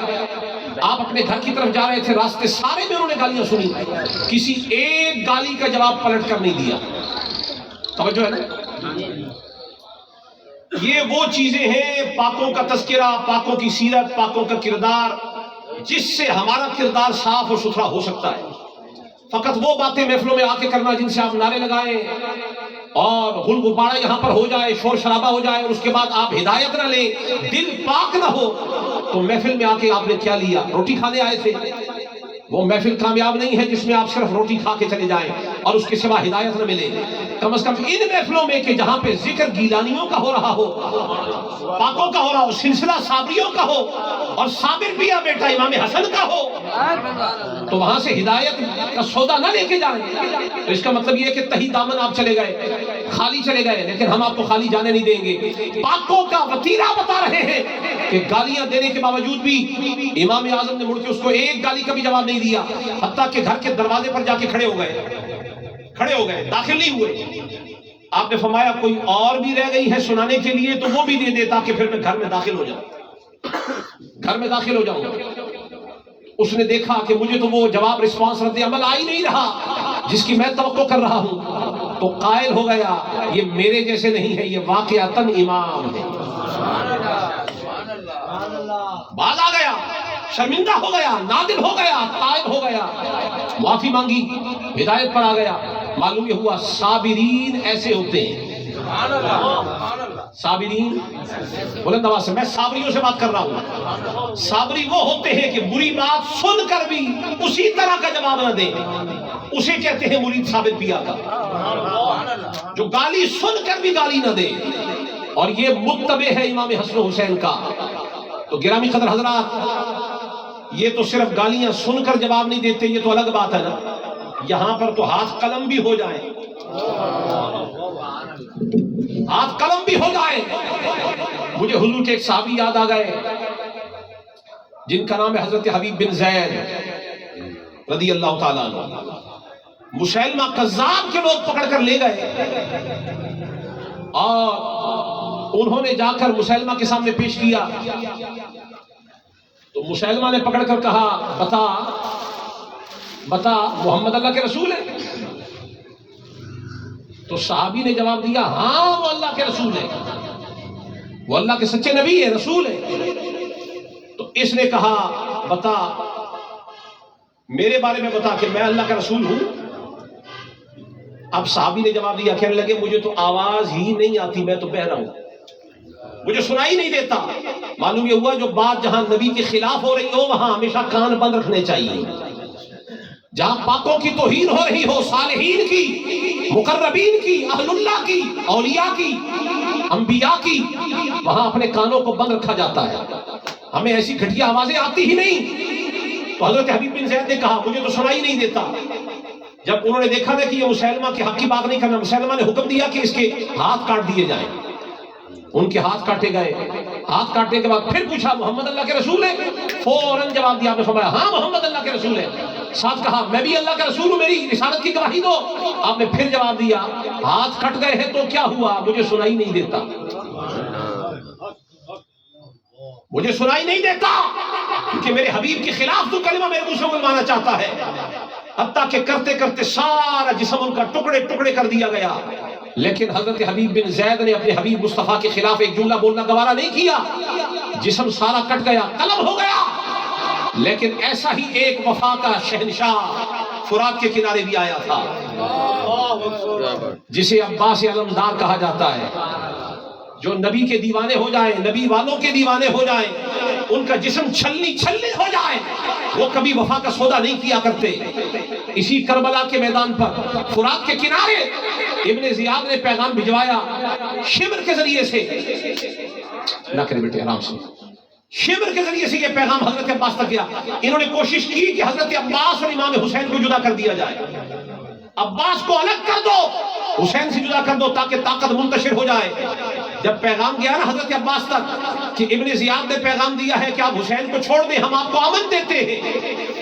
آپ اپنے گھر کی طرف جا رہے تھے، راستے سارے میں انہوں نے گالیاں سنی، کسی ایک گالی کا جواب پلٹ کر نہیں دیا۔ توجہ ہے نا؟ یہ وہ چیزیں ہیں پاکوں کا تذکرہ، پاکوں کی سیرت، پاکوں کا کردار، جس سے ہمارا کردار صاف اور ستھرا ہو سکتا ہے۔ فقط وہ باتیں محفلوں میں آ کے کرنا جن سے آپ نعرے لگائیں اور غل غبارہ یہاں پر ہو جائے، شور شرابہ ہو جائے، اور اس کے بعد آپ ہدایت نہ لیں، دل پاک نہ ہو، تو محفل میں آ کے آپ نے کیا لیا؟ روٹی کھانے آئے تھے۔ وہ محفل کامیاب نہیں ہے جس میں آپ صرف روٹی کھا کے چلے جائیں اور اس کے سوا ہدایت نہ ملے۔ کم از کم ان محفلوں میں کہ جہاں پہ ذکر گیلانیوں کا ہو رہا ہو، پاکوں کا ہو رہا ہو، سلسلہ صابریوں کا ہو، اور صابر پیا بیٹا امام حسن کا ہو، تو وہاں سے ہدایت کا سودا نہ لے کے جائیں۔ تو اس کا مطلب یہ ہے کہ تہی دامن آپ چلے گئے، خالی چلے گئے، لیکن ہم آپ کو خالی جانے نہیں دیں گے۔ پاکوں کا وتیرہ بتا رہے ہیں کہ گالیاں دینے کے باوجود بھی امام اعظم نے مڑ کے اس کو ایک گالی کا بھی جواب نہیں دیا، حتیٰ کہ گھر کے دروازے پر جا کے کھڑے ہو گئے، داخل نہیں ہوئے۔ آپ نے فرمایا کوئی اور بھی رہ گئی ہے سنانے کے لیے تو وہ بھی دے دے تاکہ پھر میں گھر میں داخل ہو جاؤں۔ اس نے دیکھا کہ مجھے تو وہ جواب رسپانس رد عمل آ ہی نہیں رہا جس کی میں توقع کر رہا ہوں، تو قائل ہو گیا یہ میرے جیسے نہیں ہے، یہ واقعتاً امام ہے۔ باز آ گیا، شرمندہ ہو گیا، نادم ہو گیا، تائب ہو گیا، معافی مانگی، ہدایت پر آ گیا۔ معلوم یہ ہوا صابرین ایسے ہوتے ہیں۔ صابرین بلند آواز سے، میں صابریوں سے بات کر رہا ہوں۔ صابری وہ ہوتے ہیں کہ بری بات سن کر بھی اسی طرح کا جواب نہ دیں، اسے کہتے ہیں مرید ثابت پیا کا، جو گالی سن کر بھی گالی نہ دے، اور یہ متبع ہے امام حسن حسین کا۔ تو گرامی قدر حضرات، یہ تو صرف گالیاں سن کر جواب نہیں دیتے، یہ تو الگ بات ہے نا، یہاں پر تو ہاتھ قلم بھی ہو جائیں، ہاتھ قلم بھی ہو جائے۔ مجھے حضور کے ایک صحابی یاد آ گئے جن کا نام ہے حضرت حبیب بن زید رضی اللہ تعالیٰ عنہ۔ مسیلمہ کذاب کے لوگ پکڑ کر لے گئے اور انہوں نے جا کر مسیلمہ کے سامنے پیش کیا، تو مسیلمہ نے پکڑ کر کہا بتا محمد اللہ کے رسول ہے؟ تو صحابی نے جواب دیا ہاں وہ اللہ کے رسول ہے، وہ اللہ کے سچے نبی ہے، رسول ہے۔ تو اس نے کہا بتا میرے بارے میں بتا کہ میں اللہ کا رسول ہوں؟ اب صحابی نے جواب دیا، کہنے لگے مجھے تو آواز ہی نہیں آتی، میں تو بہرا ہوں، مجھے سنائی نہیں دیتا۔ معلوم یہ ہوا جو بات جہاں نبی کے خلاف ہو رہی ہو وہاں ہمیشہ کان بند رکھنے چاہیے، جہاں پاکوں کی توہین ہو رہی ہو، صالحین کی، مقربین کی، اہل اللہ کی، اولیاء کی، انبیاء کی، وہاں اپنے کانوں کو بند رکھا جاتا ہے۔ ہمیں ایسی گھٹیا آوازیں آتی ہی نہیں۔ تو حضرت حبیب بن زید نے کہا مجھے تو سنائی نہیں دیتا۔ جب انہوں نے دیکھا تھا کہ یہ مسلمہ کے حق کی بات نہیں کرنا، مسلمہ نے حکم دیا کہ اس کے ہاتھ کاٹ دیے جائیں۔ ان کے ہاتھ کاٹے گئے۔ ہاتھ کاٹنے کے بعد پھر پوچھا محمد اللہ کے رسول ہے؟ فوراً جواب دیا، آپ نے فرمایا ہاں محمد اللہ کے رسول ہے۔ ساتھ کہا میں بھی اللہ کا رسول ہوں، میری رسالت کی گواہی دو۔ آپ نے پھر جواب دیا ہاتھ کٹ گئے ہیں تو کیا ہوا، مجھے سنائی نہیں دیتا، مجھے سنائی نہیں دیتا، کیونکہ میرے حبیب کے خلاف تو کلمہ میرے منہ سے بلوانا چاہتا ہے۔ حتیٰ کہ کرتے کرتے سارا جسم ان کا ٹکڑے ٹکڑے کر دیا گیا، لیکن حضرت حبیب بن زید نے اپنے حبیب مصطفیٰ کے خلاف ایک جملہ بولنا گوارا نہیں کیا۔ جسم سارا کٹ گیا، قلم ہو گیا، لیکن ایسا ہی ایک وفا کا شہنشاہ فرات کے کنارے بھی آیا تھا، جسے عباس علمدار کہا جاتا ہے، جو نبی کے دیوانے ہو جائیں، نبی والوں کے دیوانے ہو جائیں، ان کا جسم چھلنی چھلنی ہو جائے، وہ کبھی وفا کا سودا نہیں کیا کرتے۔ اسی کربلا کے میدان پر فرات کے کنارے ابن زیاد نے پیغام بھجوایا شبر کے ذریعے سے، نہ کرے بیٹے آرام سے، شبر کے ذریعے سے یہ پیغام حضرت عباس تک گیا۔ انہوں نے کوشش کی کہ حضرت عباس اور امام حسین کو جدا کر دیا جائے، عباس کو الگ کر دو، حسین سے جدا کر دو تاکہ طاقت منتشر ہو جائے۔ جب پیغام گیا نا حضرت عباس تک کہ ابن زیاد نے پیغام دیا ہے کہ آپ حسین کو چھوڑ دیں، ہم آپ کو امن دیتے ہیں،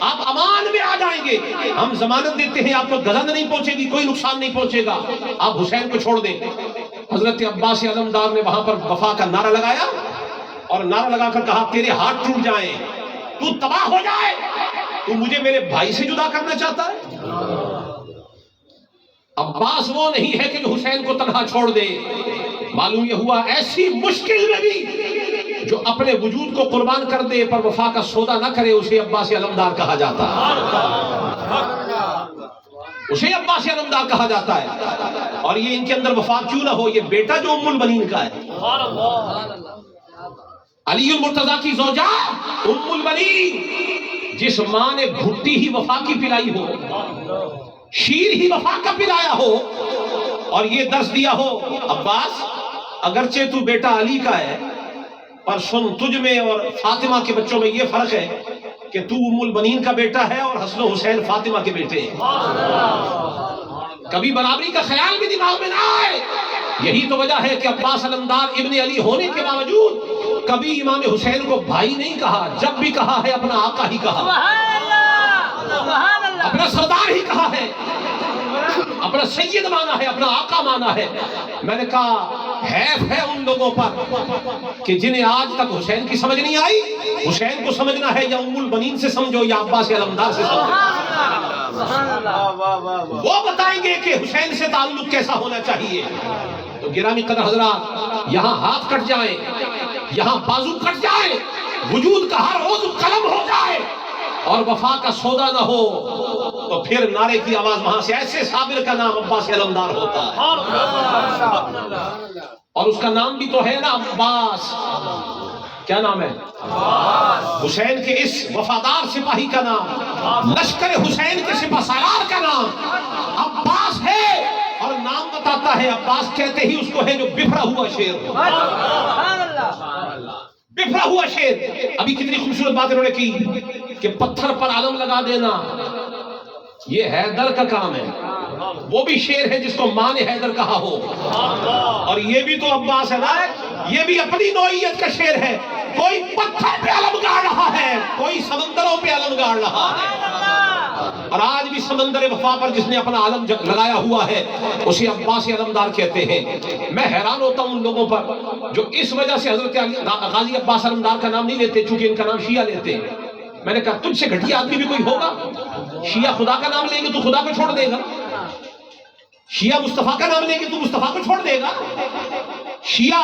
آپ امان میں آ جائیں گے، ہم ضمانت دیتے ہیں، آپ کو گزند نہیں پہنچے گی، کوئی نقصان نہیں پہنچے گا، آپ حسین کو چھوڑ دیں۔ حضرت عباس علمدار نے وہاں پر وفا کا نعرہ لگایا اور نعرہ لگا کر کہا تیرے ہاتھ ٹوٹ جائیں، تو تباہ ہو جائے، تو مجھے میرے بھائی سے جدا کرنا چاہتا ہے؟ عباس وہ نہیں ہے کہ جو حسین کو تنہا چھوڑ دے۔ معلوم یہ ہوا ایسی مشکل میں بھی جو اپنے وجود کو قربان کر دے پر وفا کا سودا نہ کرے اسے عباس علمدار کہا جاتا ہے، اسے عباس علمدار کہا جاتا ہے۔ اور یہ ان کے اندر وفا کیوں نہ ہو، یہ بیٹا جو ام المنین کا ہے، علی المرتضیٰ کی زوجہ ام المنین، جس ماں نے بھٹی ہی وفا کی پلائی ہو، شیر ہی وفا کا پلایا ہو، اور یہ درس دیا ہو عباس اگرچہ تو بیٹا علی کا ہے پر سن تجھ میں اور فاطمہ کے بچوں میں یہ فرق ہے کہ تو ام المنین کا بیٹا ہے اور حسن و حسین فاطمہ کے بیٹے ہیں۔ کبھی برابری کا خیال بھی دماغ میں نہ آئے۔ یہی تو وجہ ہے کہ عباس علمدار ابن علی ہونے کے باوجود کبھی امام حسین کو بھائی نہیں کہا، جب بھی کہا ہے اپنا آقا ہی کہا، اپنا سردار ہی کہا ہے، اپنا سید مانا ہے، اپنا آقا مانا ہے۔ میں نے کہا حیف ہے ان لوگوں پر کہ جنہیں آج تک حسین کی سمجھ نہیں آئی۔ حسین کو سمجھنا ہے یا ام المنین سے سمجھو یا عباس علمدار سے سمجھو، وہ بتائیں گے کہ حسین سے تعلق کیسا ہونا چاہیے۔ تو گرامی قدر حضرات، یہاں ہاتھ کٹ جائیں، یہاں بازو کٹ جائے، وجود کا ہر عضو قلم ہو جائے اور وفا کا سودا نہ ہو تو پھر نعرے کی آواز وہاں سے ایسے صابر کا نام عباس علمدار ہوتا ہے، اور اس کا نام بھی تو ہے نا عباس۔ کیا نام ہے؟ حسین کے اس وفادار سپاہی کا نام، لشکر حسین کے سپہ سالار کا نام عباس ہے، اور نام بتاتا ہے عباس کہتے ہی اس کو ہے جو بفرا ہوا شیر، بفرا ہوا شیر۔ ابھی کتنی خوبصورت بات انہوں نے کی کہ پتھر پر علم لگا دینا یہ حیدر کا کام ہے، وہ بھی شیر ہے جس کو ماں نے حیدر کہا ہو، اور یہ بھی تو عباس ہے نا، یہ بھی اپنی نوعیت کا شیر ہے۔ کوئی پتھر پہ علم گاڑ رہا ہے، کوئی سمندروں پہ علم گاڑ رہا ہے، اور آج بھی سمندر وفا پر جس نے اپنا علم لگایا ہوا ہے اسے عباس علمدار کہتے ہیں۔ میں حیران ہوتا ہوں ان لوگوں پر جو اس وجہ سے حضرت غازی عباس علمدار کا نام نہیں لیتے چونکہ ان کا نام شیعہ لیتے ہیں۔ میں نے کہا تجھ سے گھٹیا آدمی بھی کوئی ہوگا؟ شیعہ خدا کا نام لیں گے تو خدا کو چھوڑ دے گا، شیعہ مصطفیٰ کا نام لیں گے تو مصطفیٰ کو چھوڑ دے گا، شیعہ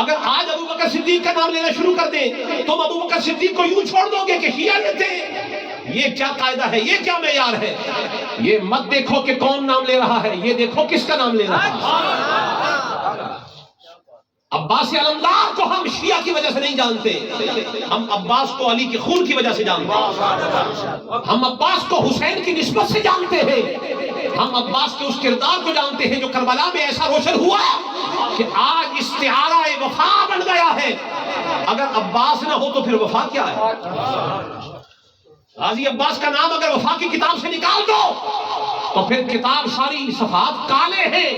اگر آج ابو بکر صدیق کا نام لینا شروع کر دیں تو ابو بکر صدیق کو یوں چھوڑ دو گے کہ شیعہ لیتے ہیں؟ یہ کیا قاعدہ ہے، یہ کیا معیار ہے؟ یہ مت دیکھو کہ کون نام لے رہا ہے، یہ دیکھو کس کا نام لے رہا ہے۔ عباس علمدار کو ہم شیعہ کی وجہ سے نہیں جانتے، ہم عباس کو علی کے خون کی وجہ سے جانتے ہیں، ہم عباس کو حسین کی نسبت سے جانتے ہیں، ہم عباس کے اس کردار کو جانتے ہیں جو کربلا میں ایسا روشن ہوا کہ آج استعارہ وفا بن گیا ہے۔ اگر عباس نہ ہو تو پھر وفا کیا ہے؟ غازی عباس کا نام اگر وفا کی کتاب سے نکال دو تو پھر کتاب ساری صفحات کالے ہیں،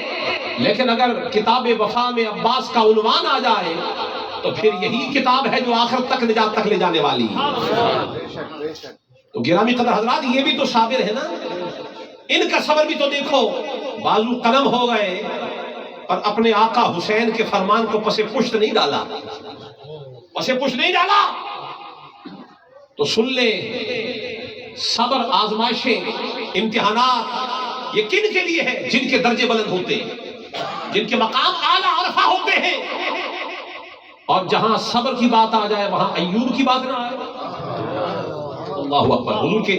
لیکن اگر کتاب وفا میں عباس کا عنوان آ جائے تو پھر یہی کتاب ہے جو آخر تک نجات تک لے جانے والی ہے۔ تو گرامی قدر حضرات، یہ بھی تو صابر ہے نا، ان کا صبر بھی تو دیکھو، بازو قلم ہو گئے اور اپنے آقا حسین کے فرمان کو پس پشت نہیں ڈالا، پس پشت نہیں ڈالا۔ تو سن لے، صبر، آزمائشیں، امتحانات یہ کن کے لیے ہے؟ جن کے درجے بلند ہوتے ہیں، جن کے مقام اعلیٰ عرفہ ہوتے ہیں، اور جہاں صبر کی بات آ جائے وہاں ایوب کی بات نہ آئے۔ اللہ اکبر۔ حضور کے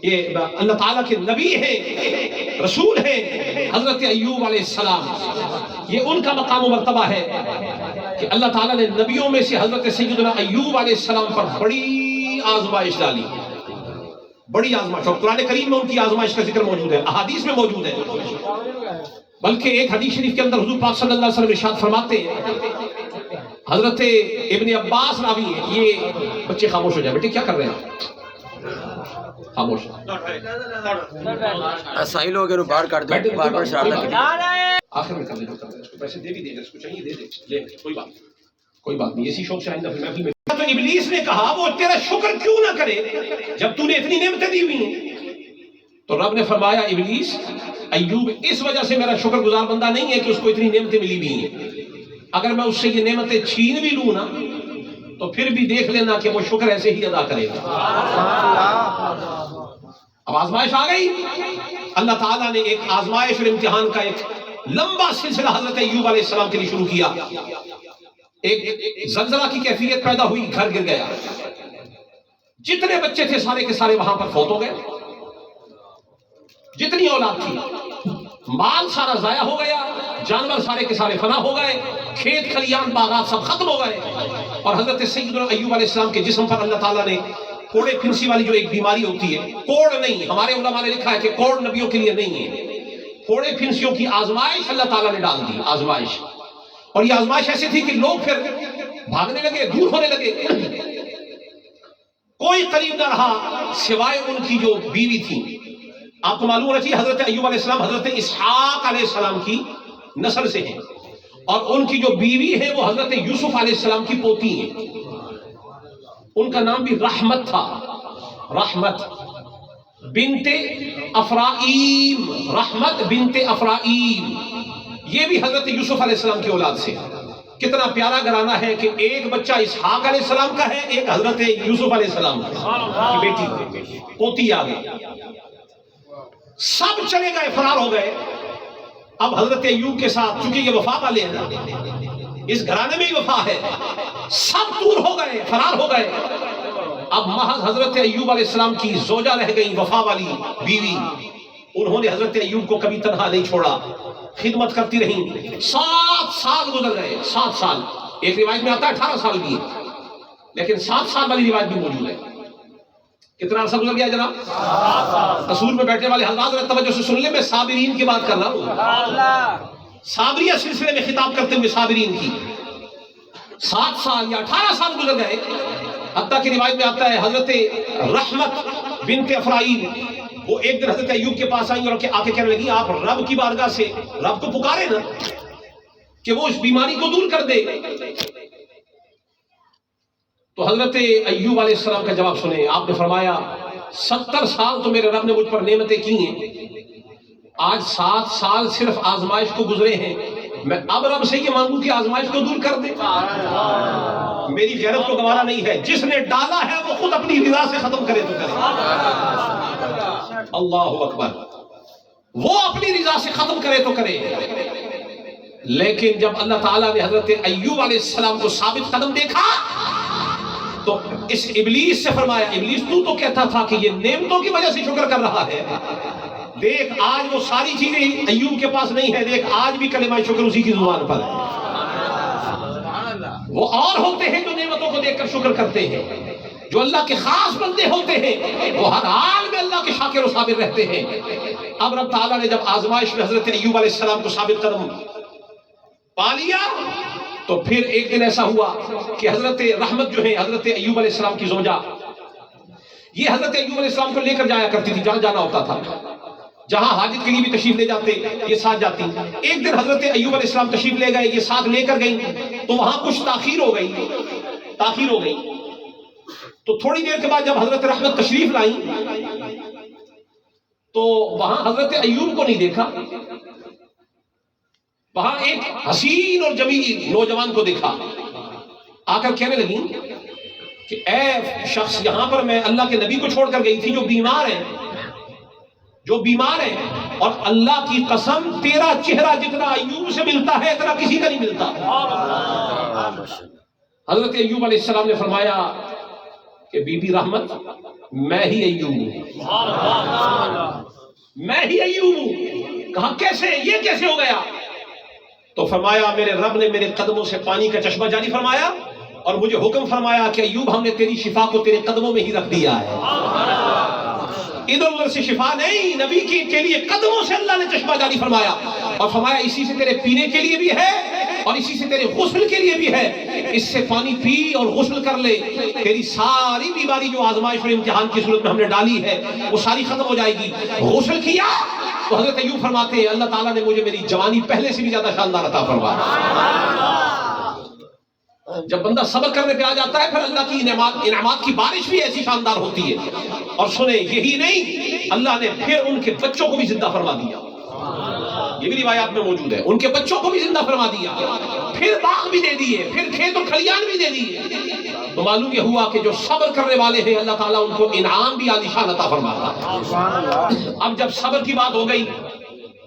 یہ اللہ تعالیٰ کے نبی ہیں، رسول ہیں، حضرت ایوب علیہ السلام، یہ ان کا مقام و مرتبہ ہے کہ اللہ تعالیٰ نے نبیوں میں سے حضرت سیدنا ایوب علیہ السلام پر بڑی آزمائش ڈالی، بڑی آزمائش، اور قرآن کریم میں ان کی آزمائش کا ذکر موجود ہے، احادیث میں موجود ہے۔ بلکہ ایک حدیث شریف کے اندر حضور پاک صلی اللہ علیہ وسلم ارشاد فرماتے ہیں، حضرت ابن عباس راوی ہے، یہ بچے خاموش ہو جائیں، بیٹے کیا کر رہے ہیں؟ خاموش۔ ساحل ہو گئے باہر کر دیں، بار بار شرارت۔ آخر میں کر لیں، پیسے دے بھی دے، اس کو چاہیے دے دے، لے کوئی بات نہیں، کوئی بات نہیں، اسی شوق سے آئندہ پھر محفل میں۔ تو ابلیس نے کہا وہ تیرا شکر کیوں نہ کرے جب تو نے اتنی نعمتیں دی ہوئی ہیں؟ تو رب نے فرمایا ابلیس، ایوب اس وجہ سے میرا شکر گزار بندہ نہیں ہے کہ اس کو اتنی نعمتیں ملی ہوئی ہیں، اگر میں اس سے یہ نعمتیں چھین بھی لوں نا تو پھر بھی دیکھ لینا کہ وہ شکر ایسے ہی ادا کرے گا۔ اب آزمائش آ گئی، اللہ تعالیٰ نے ایک آزمائش اور امتحان کا ایک لمبا سلسلہ حضرت ایوب علیہ السلام کے لیے شروع کیا۔ ایک زلزلہ کی کیفیت پیدا ہوئی، گھر گر گیا، جتنے بچے تھے سارے کے سارے وہاں پر فوت ہو گئے، جتنی اولاد تھی، مال سارا ضائع ہو گیا، جانور سارے کے سارے فنا ہو گئے، کھیت کھلیان باغات سب ختم ہو گئے، اور حضرت سیدنا ایوب علیہ السلام کے جسم پر اللہ تعالیٰ نے کوڑے پھنسی والی جو ایک بیماری ہوتی ہے، کوڑ نہیں، ہمارے علماء نے لکھا ہے کہ کوڑ نبیوں کے لیے نہیں ہے، کوڑے پھنسیوں کی آزمائش اللہ تعالیٰ نے ڈال دی، آزمائش۔ اور یہ آزمائش ایسی تھی کہ لوگ پھر بھاگنے لگے، دور ہونے لگے، کوئی قریب نہ رہا سوائے ان کی جو بیوی تھی۔ آپ کو معلوم رہتی ہے حضرت ایوب علیہ السلام حضرت اسحاق علیہ السلام کی نسل سے ہیں، اور ان کی جو بیوی ہے وہ حضرت یوسف علیہ السلام کی پوتی ہیں، ان کا نام بھی رحمت تھا، رحمت بنت افرائیم، رحمت بنت افرائیم، یہ بھی حضرت یوسف علیہ السلام کی اولاد سے۔ کتنا پیارا گھرانہ ہے کہ ایک بچہ اسحاق علیہ السلام کا ہے، ایک حضرت یوسف علیہ السلام کی بیٹی پوتی آ گئی۔ سب چلے گئے، فرار ہو گئے۔ اب حضرت ایوب کے ساتھ، چونکہ یہ وفا والے ہیں نا، اس گھرانے میں ہی وفا ہے، سب دور ہو گئے، فرار ہو گئے۔ اب محض حضرت ایوب علیہ السلام کی زوجہ رہ گئی، وفا والی بیوی، انہوں نے حضرت ایوب کو کبھی تنہا نہیں چھوڑا، خدمت کرتی رہیں۔ 7 سال گزر گئے، 7 سال، ایک روایت میں آتا ہے 18 سال بھی ہے، لیکن 7 سال والی روایت بھی موجود ہے۔ کتنا عرصہ گزر گیا جناب؟ 7 سال۔ رسول میں بیٹھنے والے حضرات توجہ سے سن لیں، میں صابرین کی بات کر رہا ہوں، صابریہ سلسلے میں خطاب کرتے ہوئے صابرین کی۔ 7 سال یا 18 سال گزر گئے، حتیٰ کہ روایت میں آتا ہے حضرت رحمت بنت افرائیم وہ ایک دن حضرت ایوب کے پاس آئیں اور آ کے کہنے لگی، آپ رب کی بارگاہ سے رب کو پکارے نا کہ وہ اس بیماری کو دور کر دے۔ تو حضرت ایوب علیہ السلام کا جواب سنیں، آپ نے فرمایا 70 سال تو میرے رب نے مجھ پر نعمتیں کی ہیں، آج 7 سال صرف آزمائش کو گزرے ہیں، میں اب رب سے یہ مانگوں کہ آزمائش کو دور کر دے؟ میری غیرت کو گوارا نہیں ہے، جس نے ڈالا ہے وہ خود اپنی رضا سے ختم کرے تو کرے۔ اللہ اکبر، وہ اپنی رضا سے ختم کرے تو کرے۔ لیکن جب اللہ تعالیٰ نے حضرت ایوب علیہ السلام کو ثابت قدم دیکھا تو اس ابلیس سے فرمایا ابلیس تو کہتا تھا کہ یہ نعمتوں کی وجہ سے شکر کر رہا ہے، دیکھ آج وہ ساری چیزیں ایوب کے پاس نہیں ہے، دیکھ آج بھی کلمہ شکر اسی کی زبان پر ہے۔ وہ اور ہوتے ہیں جو نعمتوں کو دیکھ کر شکر کرتے ہیں، جو اللہ کے خاص بندے ہوتے ہیں وہ ہر حال میں اللہ کے شاکر و صابر رہتے ہیں۔ اب رب تعالیٰ نے جب آزمائش میں حضرت ایوب علیہ السلام کو ثابت قدم پا لیا تو پھر ایک دن ایسا ہوا کہ حضرت رحمت جو ہے حضرت ایوب علیہ السلام کی زوجہ، یہ حضرت ایوب علیہ السلام کو لے کر جایا کرتی تھی، جہاں جانا ہوتا تھا، جہاں حاجت کے لیے بھی تشریف لے جاتے یہ ساتھ جاتی۔ ایک دن حضرت ایوب علیہ السلام تشریف لے گئے، یہ ساتھ لے کر گئی تو وہاں کچھ تاخیر ہو گئی۔ تو تھوڑی دیر کے بعد جب حضرت رحمت تشریف لائیں تو وہاں حضرت ایوب کو نہیں دیکھا، وہاں ایک حسین اور جمیل نوجوان کو دیکھا۔ آ کر کہنے لگی کہ اے شخص، یہاں پر میں اللہ کے نبی کو چھوڑ کر گئی تھی جو بیمار ہیں اور اللہ کی قسم تیرا چہرہ جتنا ایوب سے ملتا ہے اتنا کسی کا نہیں ملتا۔ حضرت ایوب علیہ السلام نے فرمایا کہ بی بی رحمت، میں ہی ایوب ہوں۔ کہا کیسے، یہ کیسے ہو گیا؟ تو فرمایا میرے رب نے میرے قدموں سے پانی کا چشمہ جاری فرمایا اور مجھے حکم فرمایا کہ ایوب ہم نے تیری شفا کو تیرے قدموں میں ہی رکھ دیا ہے، ادھر ادھر سے شفا نہیں، نبی کے لیے قدموں سے اللہ نے چشمہ جاری فرمایا اور فرمایا اسی سے تیرے پینے کے لیے بھی ہے اور اسی سے تیرے غسل کے لیے بھی ہے، اس سے پانی پی اور غسل کر لے، تیری ساری بیماری جو آزمائش اور امتحان کی صورت میں ہم نے ڈالی ہے وہ ساری ختم ہو جائے گی۔ غسل کیا تو حضرت ایوب فرماتے ہیں اللہ تعالیٰ نے مجھے میری جوانی پہلے سے بھی زیادہ شاندار عطا فرمایا۔ جب بندہ صبر کرنے پہ آ جاتا ہے پھر اللہ کی انعامات کی بارش بھی ایسی شاندار ہوتی ہے۔ اور سنیں، یہی نہیں، اللہ نے پھر ان کے بچوں کو بھی زندہ فرما دیا، یہ بھی روایات میں موجود ہے، ان کے بچوں کو بھی زندہ فرما دیا، پھر باغ بھی دے دیے، پھر کھیت اور کھلیان بھی دے دیے۔ تو معلوم یہ ہوا کہ جو صبر کرنے والے ہیں اللہ تعالیٰ ان کو انعام بھی عالیشان عطا فرماتا ہے۔ اب جب صبر کی بات ہو گئی،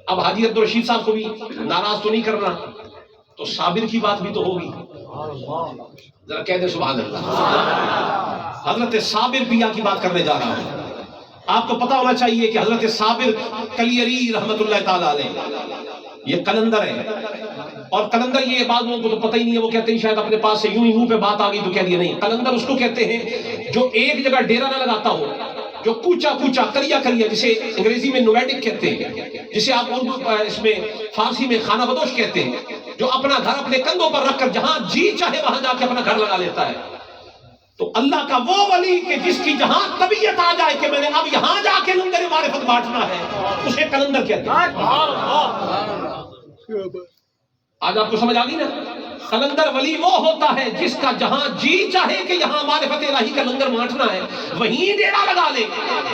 اب حاجی عبدالرشید صاحب کو بھی ناراض تو نہیں کرنا، تو صابر کی بات بھی تو ہوگی، ذرا کہہ دیں سبحان اللہ۔ حضرت صابر بیا کی بات کرنے جا رہا ہوں۔ آپ کو پتا ہونا چاہیے کہ حضرت صابر کلیری رحمت اللہ تعالیٰ علیہ یہ قلندر ہے، اور قلندر یہ بعض لوگوں کو تو پتہ ہی نہیں ہے، وہ کہتے ہیں شاید اپنے پاس سے یوں ہی منہ پہ بات آ گئی تو کہہ دیا، نہیں، قلندر اس کو کہتے ہیں جو ایک جگہ ڈیرا نہ لگاتا ہو، جو کوچا کریا جسے انگریزی میں نومیڈک کہتے ہیں، جسے آپ اس میں فارسی میں خانہ بدوش کہتے ہیں، جو اپنا گھر اپنے کندھوں پر رکھ کر جہاں جی چاہے وہاں جا کے اپنا گھر لگا لیتا ہے۔ تو اللہ کا وہ ولی کہ جس کی جہاں طبیعت آ جائے کہ میں نے اب یہاں جا کے لنگر معرفت بانٹنا ہے، اسے قلندر کہتے ہیں۔ آج آپ کو سمجھ آ گئی نا، قلندر ولی وہ ہوتا ہے جس کا جہاں جی چاہے کہ یہاں معرفت الہی کا لنگر بانٹنا ہے وہیں ڈیرا لگا لے،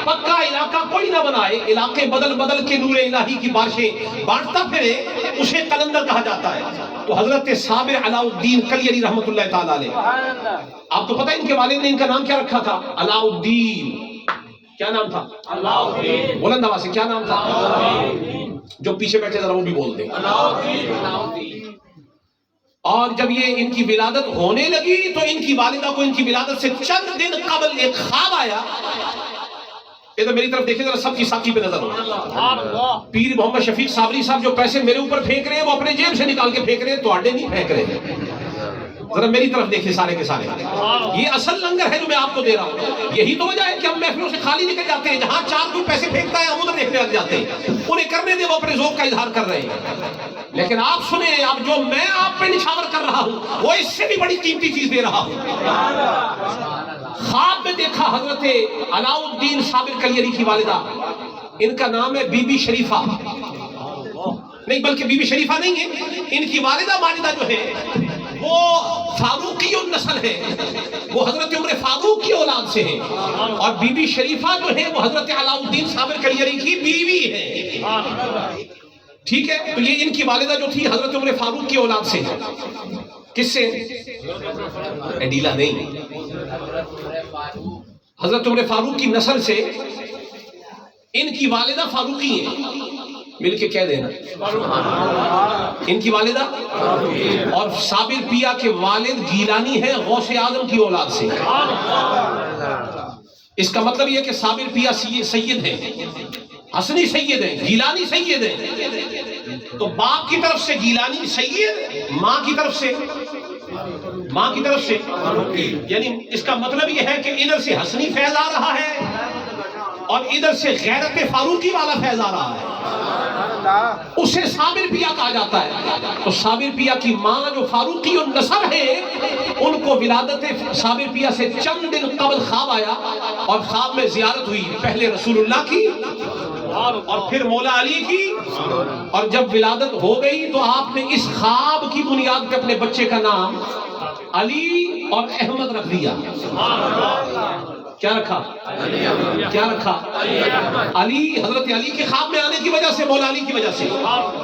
پکا علاقہ کوئی نہ بنائے، علاقے بدل کے نور الہی کی بارشیں بانٹتا پھرے، اسے قلندر کہا جاتا ہے۔ تو حضرت صابر علاء الدین کلیری رحمت اللہ تعالیٰ علیہ، آپ کو پتہ ان کے والد نے ان کا نام کیا رکھا تھا؟ علاء الدین۔ کیا نام تھا؟ علاء الدین۔ بلند آواز سے کیا نام تھا؟ علاء الدین۔ جو پیچھے بیٹھے ذرا وہ بھی بول دیں۔ علاء الدین۔ اور جب یہ ان کی ولادت ہونے لگی تو ان کی والدہ کو ان کی ولادت سے چند دن قبل ایک خواب آیا۔ ادھر میری طرف دیکھیں ذرا، سب کی ساقی پہ نظر ہو۔ پیر محمد شفیق صابری صاحب جو پیسے میرے اوپر پھینک رہے ہیں وہ اپنے جیب سے نکال کے پھینک رہے ہیں، تو آڈے نہیں پھینک رہے ہیں۔ ذرا میری طرف دیکھیں سارے کے سارے، یہ اصل لنگر ہے جو میں آپ کو دے رہا ہوں۔ یہی تو وجہ ہے کہ ہم محفلوں سے خالی نکل جاتے ہیں، جہاں چار کوئی پیسے پھینکتا ہے ہم ادھر دیکھنے لگ جاتے ہیں، انہیں کرنے دے، وہ اپنے ذوق کا اظہار کر رہے ہیں۔ لیکن آپ سنیں، اب جو میں آپ پہ نشاور کر رہا ہوں وہ اس سے بھی بڑی قیمتی چیز دے رہا ہوں۔ خواب میں دیکھا حضرت علاء الدین صابر کلیری کی والدہ، ان کا نام ہے بی بی شریفہ، نہیں بلکہ بی بی شریفہ نہیں ہے، ان کی والدہ جو ہے وہ فاروقی النسل ہے، وہ حضرت عمر فاروق کی اولاد سے ہیں، اور بی بی شریفہ جو ہے وہ حضرت علاء الدین صابر کلیری کی بیوی ہے۔ ٹھیک ہے، تو یہ ان کی والدہ جو تھی حضرت عمر فاروق کی اولاد سے ہے۔ کس سے؟ ایڈیلا نہیں، حضرت عمر فاروق کی نسل سے ان کی والدہ فاروقی ہیں، مل کے کہہ دینا ان کی والدہ اور صابر پیا کے والد گیلانی ہے غوث اعظم کی اولاد سے. اس کا مطلب یہ کہ صابر پیا سید ہیں، حسنی سید ہیں، گیلانی سید ہیں. تو باپ کی طرف سے گیلانی سید، ماں کی طرف سے یعنی اس کا مطلب یہ ہے کہ ادھر سے حسنی فیض آ رہا ہے اور ادھر سے غیرت فاروقی والا فیض آ رہا ہے. اسے صابر پیا کہا جاتا ہے. تو صابر پیا کی ماں جو فاروقی النسب ہے، ان کو ولادت صابر پیا سے چند دن قبل خواب آیا اور خواب میں زیارت ہوئی، پہلے رسول اللہ کی اور پھر مولا علی کی. اور جب ولادت ہو گئی تو آپ نے اس خواب کی بنیاد پہ اپنے بچے کا نام علی اور احمد رکھ دیا. کیا رکھا؟ علی، حضرت علی کے خواب میں آنے کی وجہ سے، مولا علی کی وجہ سے،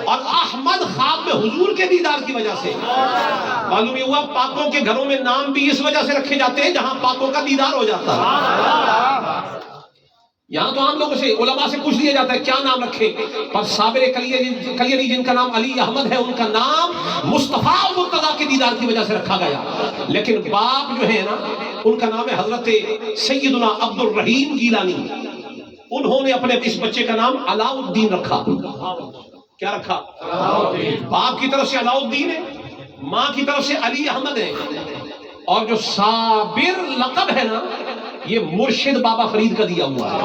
اور احمد خواب میں حضور کے دیدار کی وجہ سے. معلوم یہ ہوا پاکوں کے گھروں میں نام بھی اس وجہ سے رکھے جاتے ہیں جہاں پاکوں کا دیدار ہو جاتا ہے. یہاں تو عام لوگوں سے، علماء سے پوچھ لیا جاتا ہے کیا نام رکھے، پر صابر کلیری جن کا نام علی احمد ہے، ان کا نام مصطفیٰ اور مرتضیٰ کے دیدار کی وجہ سے رکھا گیا. لیکن باپ جو ہے نا، ان کا نام ہے حضرت سیدنا عبد الرحیم گیلانی. انہوں نے اپنے اس بچے کا نام علاء الدین رکھا. کیا رکھا؟ باپ کی طرف سے علاء الدین ہے، ماں کی طرف سے علی احمد ہے. اور جو صابر لقب ہے نا، یہ مرشد بابا فرید کا دیا ہوا ہے.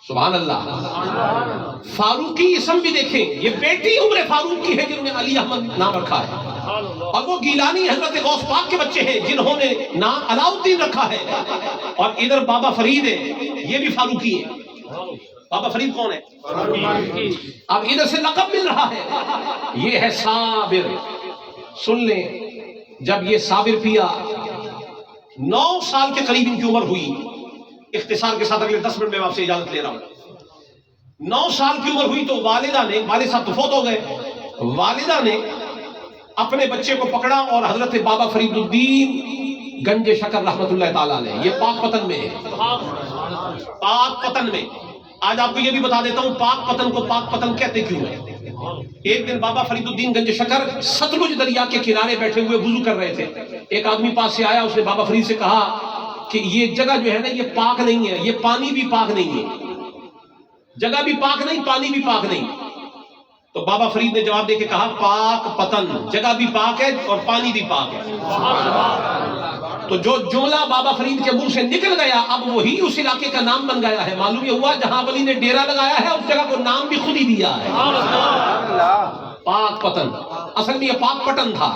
سبحان اللہ. فاروقی اسم بھی دیکھیں، یہ بیٹی عمر فاروق کی ہے جنہوں نے علی احمد نام رکھا ہے. اور وہ گیلانی حضرت غوث پاک کے بچے ہیں جنہوں نے نام علاء الدین رکھا ہے. اور ادھر بابا فرید ہے، یہ بھی فاروقی ہے. بابا فرید کون ہے؟ اب ادھر سے لقب مل رہا ہے، یہ ہے صابر. سن لیں، جب یہ صابر پیا 9 سال کے قریب ان کی عمر ہوئی، اختصار کے ساتھ اگلے 10 منٹ میں آپ سے اجازت لے رہا ہوں. 9 سال کی عمر ہوئی تو والدہ نے، والد صاحب تو فوت ہو گئے، والدہ نے اپنے بچے کو پکڑا اور حضرت بابا فرید الدین گنج شکر رحمت اللہ تعالیٰ علیہ، یہ پاک پتن میں ہے. پاک پتن میں، آج آپ کو یہ بھی بتا دیتا ہوں پاک پتن کو پاک پتن کہتے کیوں ہیں. ایک دن بابا فرید الدین گنج شکر ستلج دریا کے کنارے بیٹھے ہوئے وضو کر رہے تھے. ایک آدمی پاس سے آیا، اس نے بابا فرید سے کہا کہ یہ جگہ جو ہے نا یہ پاک نہیں ہے، یہ پانی بھی پاک نہیں ہے، جگہ بھی پاک نہیں، پانی بھی پاک نہیں. تو بابا فرید نے جواب دے کے کہا پاک پتن، جگہ بھی پاک ہے اور پانی بھی پاک ہے. تو جو جملہ بابا فرید کے منہ سے نکل گیا اب وہی اس علاقے کا نام بن گیا ہے. معلوم یہ ہوا جہاں ولی نے ڈیرا لگایا ہے اس جگہ کو نام بھی خود ہی دیا ہے، پاک پتن. اصل میں یہ پاک پٹن تھا.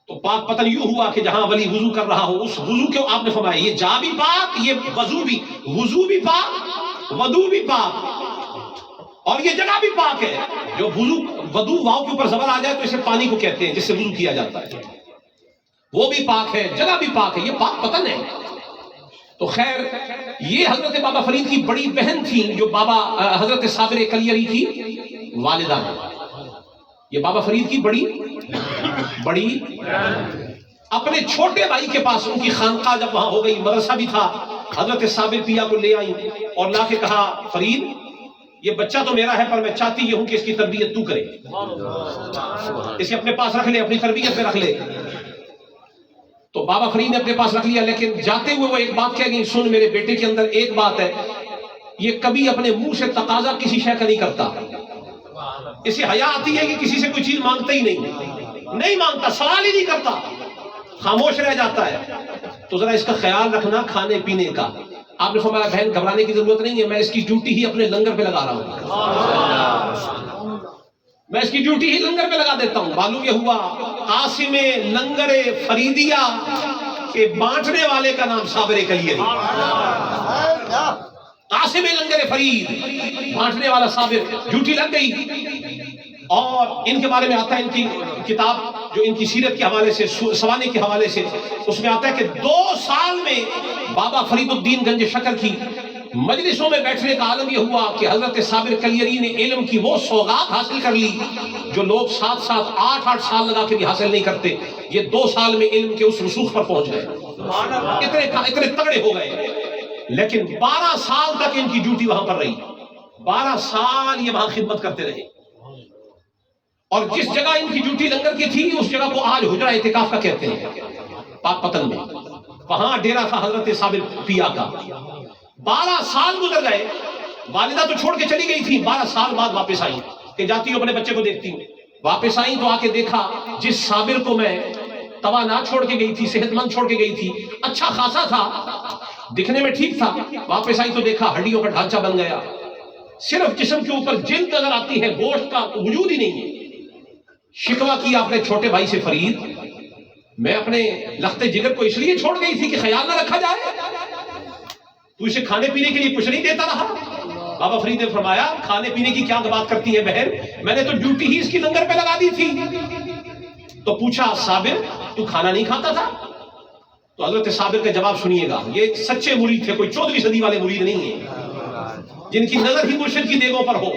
تو پاک پتن یوں ہوا کہ جہاں ولی وضو کر رہا ہو، اس وضو کے آپ نے فرمایا یہ جا بھی پاک، یہ وضو بھی پاک، ودو بھی پاک، اور یہ جگہ بھی پاک ہے. جو ودو واو کے اوپر زبر آ جائے تو اسے پانی کو کہتے ہیں جس سے وضو کیا جاتا ہے، وہ بھی پاک ہے، جگہ بھی پاک ہے، یہ پاک پتن ہے. تو خیر یہ حضرت بابا فرید کی بڑی بہن تھی جو بابا حضرت صابر کلیری کی والدہ ہے. یہ بابا فرید کی بڑی اپنے چھوٹے بھائی کے پاس، ان کی خانقاہ جب وہاں ہو گئی، مدرسہ بھی تھا، حضرت صابر پیا کو لے آئی اور لا کے کہا فرید یہ بچہ تو میرا ہے پر میں چاہتی یہ ہوں کہ اس کی تربیت تو کرے، اسے اپنے پاس رکھ لے، اپنی تربیت میں رکھ لے. تو بابا فرید نے اپنے پاس رکھ لیا، لیکن جاتے ہوئے وہ ایک بات کہہ گئی، سن میرے بیٹے کے اندر ایک بات ہے، یہ کبھی اپنے منہ سے تقاضا کسی شے کا نہیں کرتا، اسے حیا آتی ہے کہ کسی سے کوئی چیز مانگتا ہی نہیں مانگتا، سوال ہی نہیں کرتا، خاموش رہ جاتا ہے. تو ذرا اس کا خیال رکھنا کھانے پینے کا. آپ نے فرمایا بہن گھبرانے کی ضرورت نہیں ہے، میں اس کی ڈیوٹی ہی اپنے لنگر پہ لگا رہا ہوں، میں اس کی ڈیوٹی ہی لنگر پہ لگا دیتا ہوں. معلوم یہ ہوا قاسم لنگر فریدیہ کے بانٹنے والے کا نام صابر کلیری. قاسم لنگر فرید بانٹنے والا صابر، ڈیوٹی لگ گئی. اور ان کے بارے میں آتا ہے، ان کی کتاب جو ان کی سیرت کے حوالے سے، سوانے کے حوالے سے، اس میں آتا ہے کہ 2 سال میں بابا فرید الدین گنج شکر کی مجلسوں میں بیٹھنے کا عالم یہ ہوا کہ حضرت صابر کلیری نے علم کی وہ سوغات حاصل کر لی جو لوگ 7 8 سال لگا کے بھی حاصل نہیں کرتے. یہ 2 سال میں علم کے اس رسوخ پر پہنچ گئے، اتنے تگڑے ہو گئے. لیکن 12 سال تک ان کی ڈیوٹی وہاں پر رہی. 12 سال یہ وہاں خدمت کرتے رہے. اور جس جگہ ان کی ڈیوٹی لنگر کی تھی اس جگہ کو آج حجرہ اعتکاف کا کہتے ہیں، پاک پتن میں. وہاں ڈیرا تھا حضرت صابر پیا کا. 12 سال گزر گئے. والدہ تو چھوڑ کے چلی گئی تھی، 12 سال بعد واپس آئی کہ جاتی ہوں اپنے بچے کو دیکھتی ہوں. واپس آئی تو آ کے دیکھا جس صابر کو میں توانا چھوڑ کے گئی تھی، صحت مند چھوڑ کے گئی تھی، اچھا خاصا تھا، دکھنے میں ٹھیک تھا، واپس آئی تو دیکھا ہڈیوں کا ڈھانچہ بن گیا. صرف جسم کے اوپر جلد نظر آتی ہے، گوشت کا وجود ہی نہیں ہے. شکوہ کیا اپنے چھوٹے بھائی سے، فرید میں اپنے لخت جگر کو اس لیے چھوڑ گئی تھی کہ خیال نہ رکھا جائے، تو اسے کھانے پینے کے لیے کچھ نہیں دیتا رہا. بابا فرید نے فرمایا کھانے پینے کی کیا بات کرتی ہے بہن، میں نے تو ڈیوٹی ہی اس کی لنگر پہ لگا دی تھی. تو پوچھا صابر تو کھانا نہیں کھاتا تھا؟ تو حضرت صابر کا جواب سنیے گا. یہ سچے مرید تھے، کوئی 14ویں صدی والے مرید نہیں ہیں جن کی نظر ہی مرشد کی دیگوں پر ہو.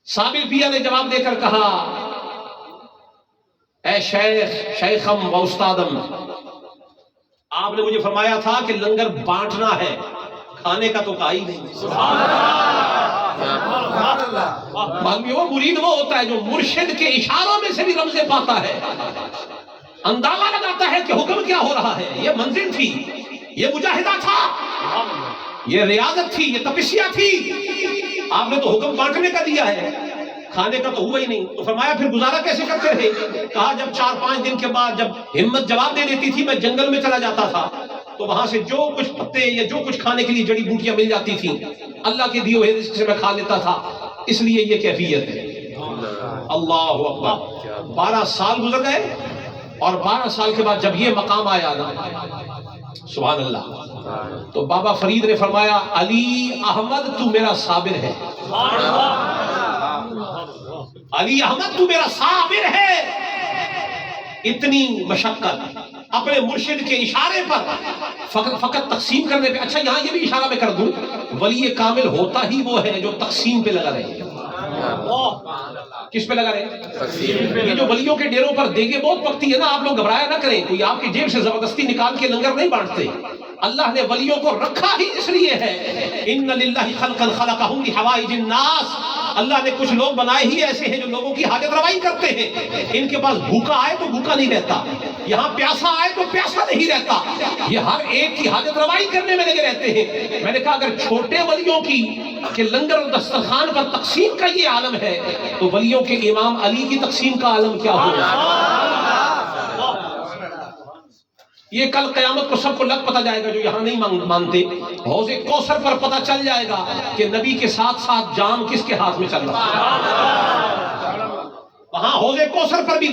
صابر پیا نے جواب دے کر کہا اے شیخم و استادم، آپ نے مجھے فرمایا تھا کہ لنگر بانٹنا ہے، کھانے کا تو کہا ہی نہیں. وہ مرید وہ ہوتا ہے جو مرشد کے اشاروں میں سے بھی رمزیں پاتا ہے، اندازہ لگاتا ہے کہ حکم کیا ہو رہا ہے. یہ منزل تھی، یہ مجاہدہ تھا، یہ ریاضت تھی، یہ تپسیا تھی. آپ نے تو حکم بانٹنے کا دیا ہے، کھانے کا تو ہوا ہی نہیں. تو فرمایا پھر گزارا کیسے کرتے تھے؟ کہا جب 4-5 دن کے بعد جب ہمت جواب دے دیتی تھی میں جنگل میں چلا جاتا تھا، تو وہاں سے جو کچھ پتے یا جو کچھ کھانے کے لیے جڑی بوٹیاں مل جاتی تھیں اللہ کے دیے ہوئے رزق سے میں کھا لیتا تھا. اس لیے یہ کیفیت ہے. اللہ اکبر. 12 سال گزر گئے اور 12 سال کے بعد جب یہ مقام آیا نا، سبحان اللہ، تو بابا فرید نے فرمایا علی احمد تو میرا صابر ہے، علی احمد تو میرا صابر ہے. اتنی مشقت اپنے مرشد کے اشارے پر فقط تقسیم کرنے پہ. اچھا یہاں یہ بھی اشارہ میں کر دوں، ولی کامل ہوتا ہی وہ ہے جو تقسیم پہ لگا رہے. کس پہ لگا رہے؟ یہ جو ولیوں کے ڈیروں پر دیگیں بہت پکتی ہے نا، آپ لوگ گھبرایا نہ کریں، کوئی آپ کی جیب سے زبردستی نکال کے لنگر نہیں بانٹتے. اللہ نے ولیوں کو رکھا ہی اس لیے ہے، ان للہ خلقا خلقہم لحوائج الناس. اللہ نے کچھ لوگ بنائے ہی ایسے ہیں جو لوگوں کی حاجت روائی کرتے ہیں. ان کے پاس بھوکا آئے تو بھوکا نہیں رہتا، یہاں پیاسا آئے تو پیاسا نہیں رہتا، یہ ہر ایک کی حاجت روائی کرنے میں لگے رہتے ہیں. میں نے کہا اگر چھوٹے ولیوں کی کہ لنگر اور دسترخوان پر تقسیم کا یہ عالم ہے تو ولیوں کے امام علی کی تقسیم کا عالم کیا ہوگا. یہ کل قیامت کو سب کو لگ پتہ جائے گا جو یہاں نہیں مانتے. حوض کوثر پر پتہ چل جائے گا کہ نبی کے ساتھ ساتھ جام کس کے ہاتھ میں چل رہا ہے. وہاں حوض کوثر پر بھی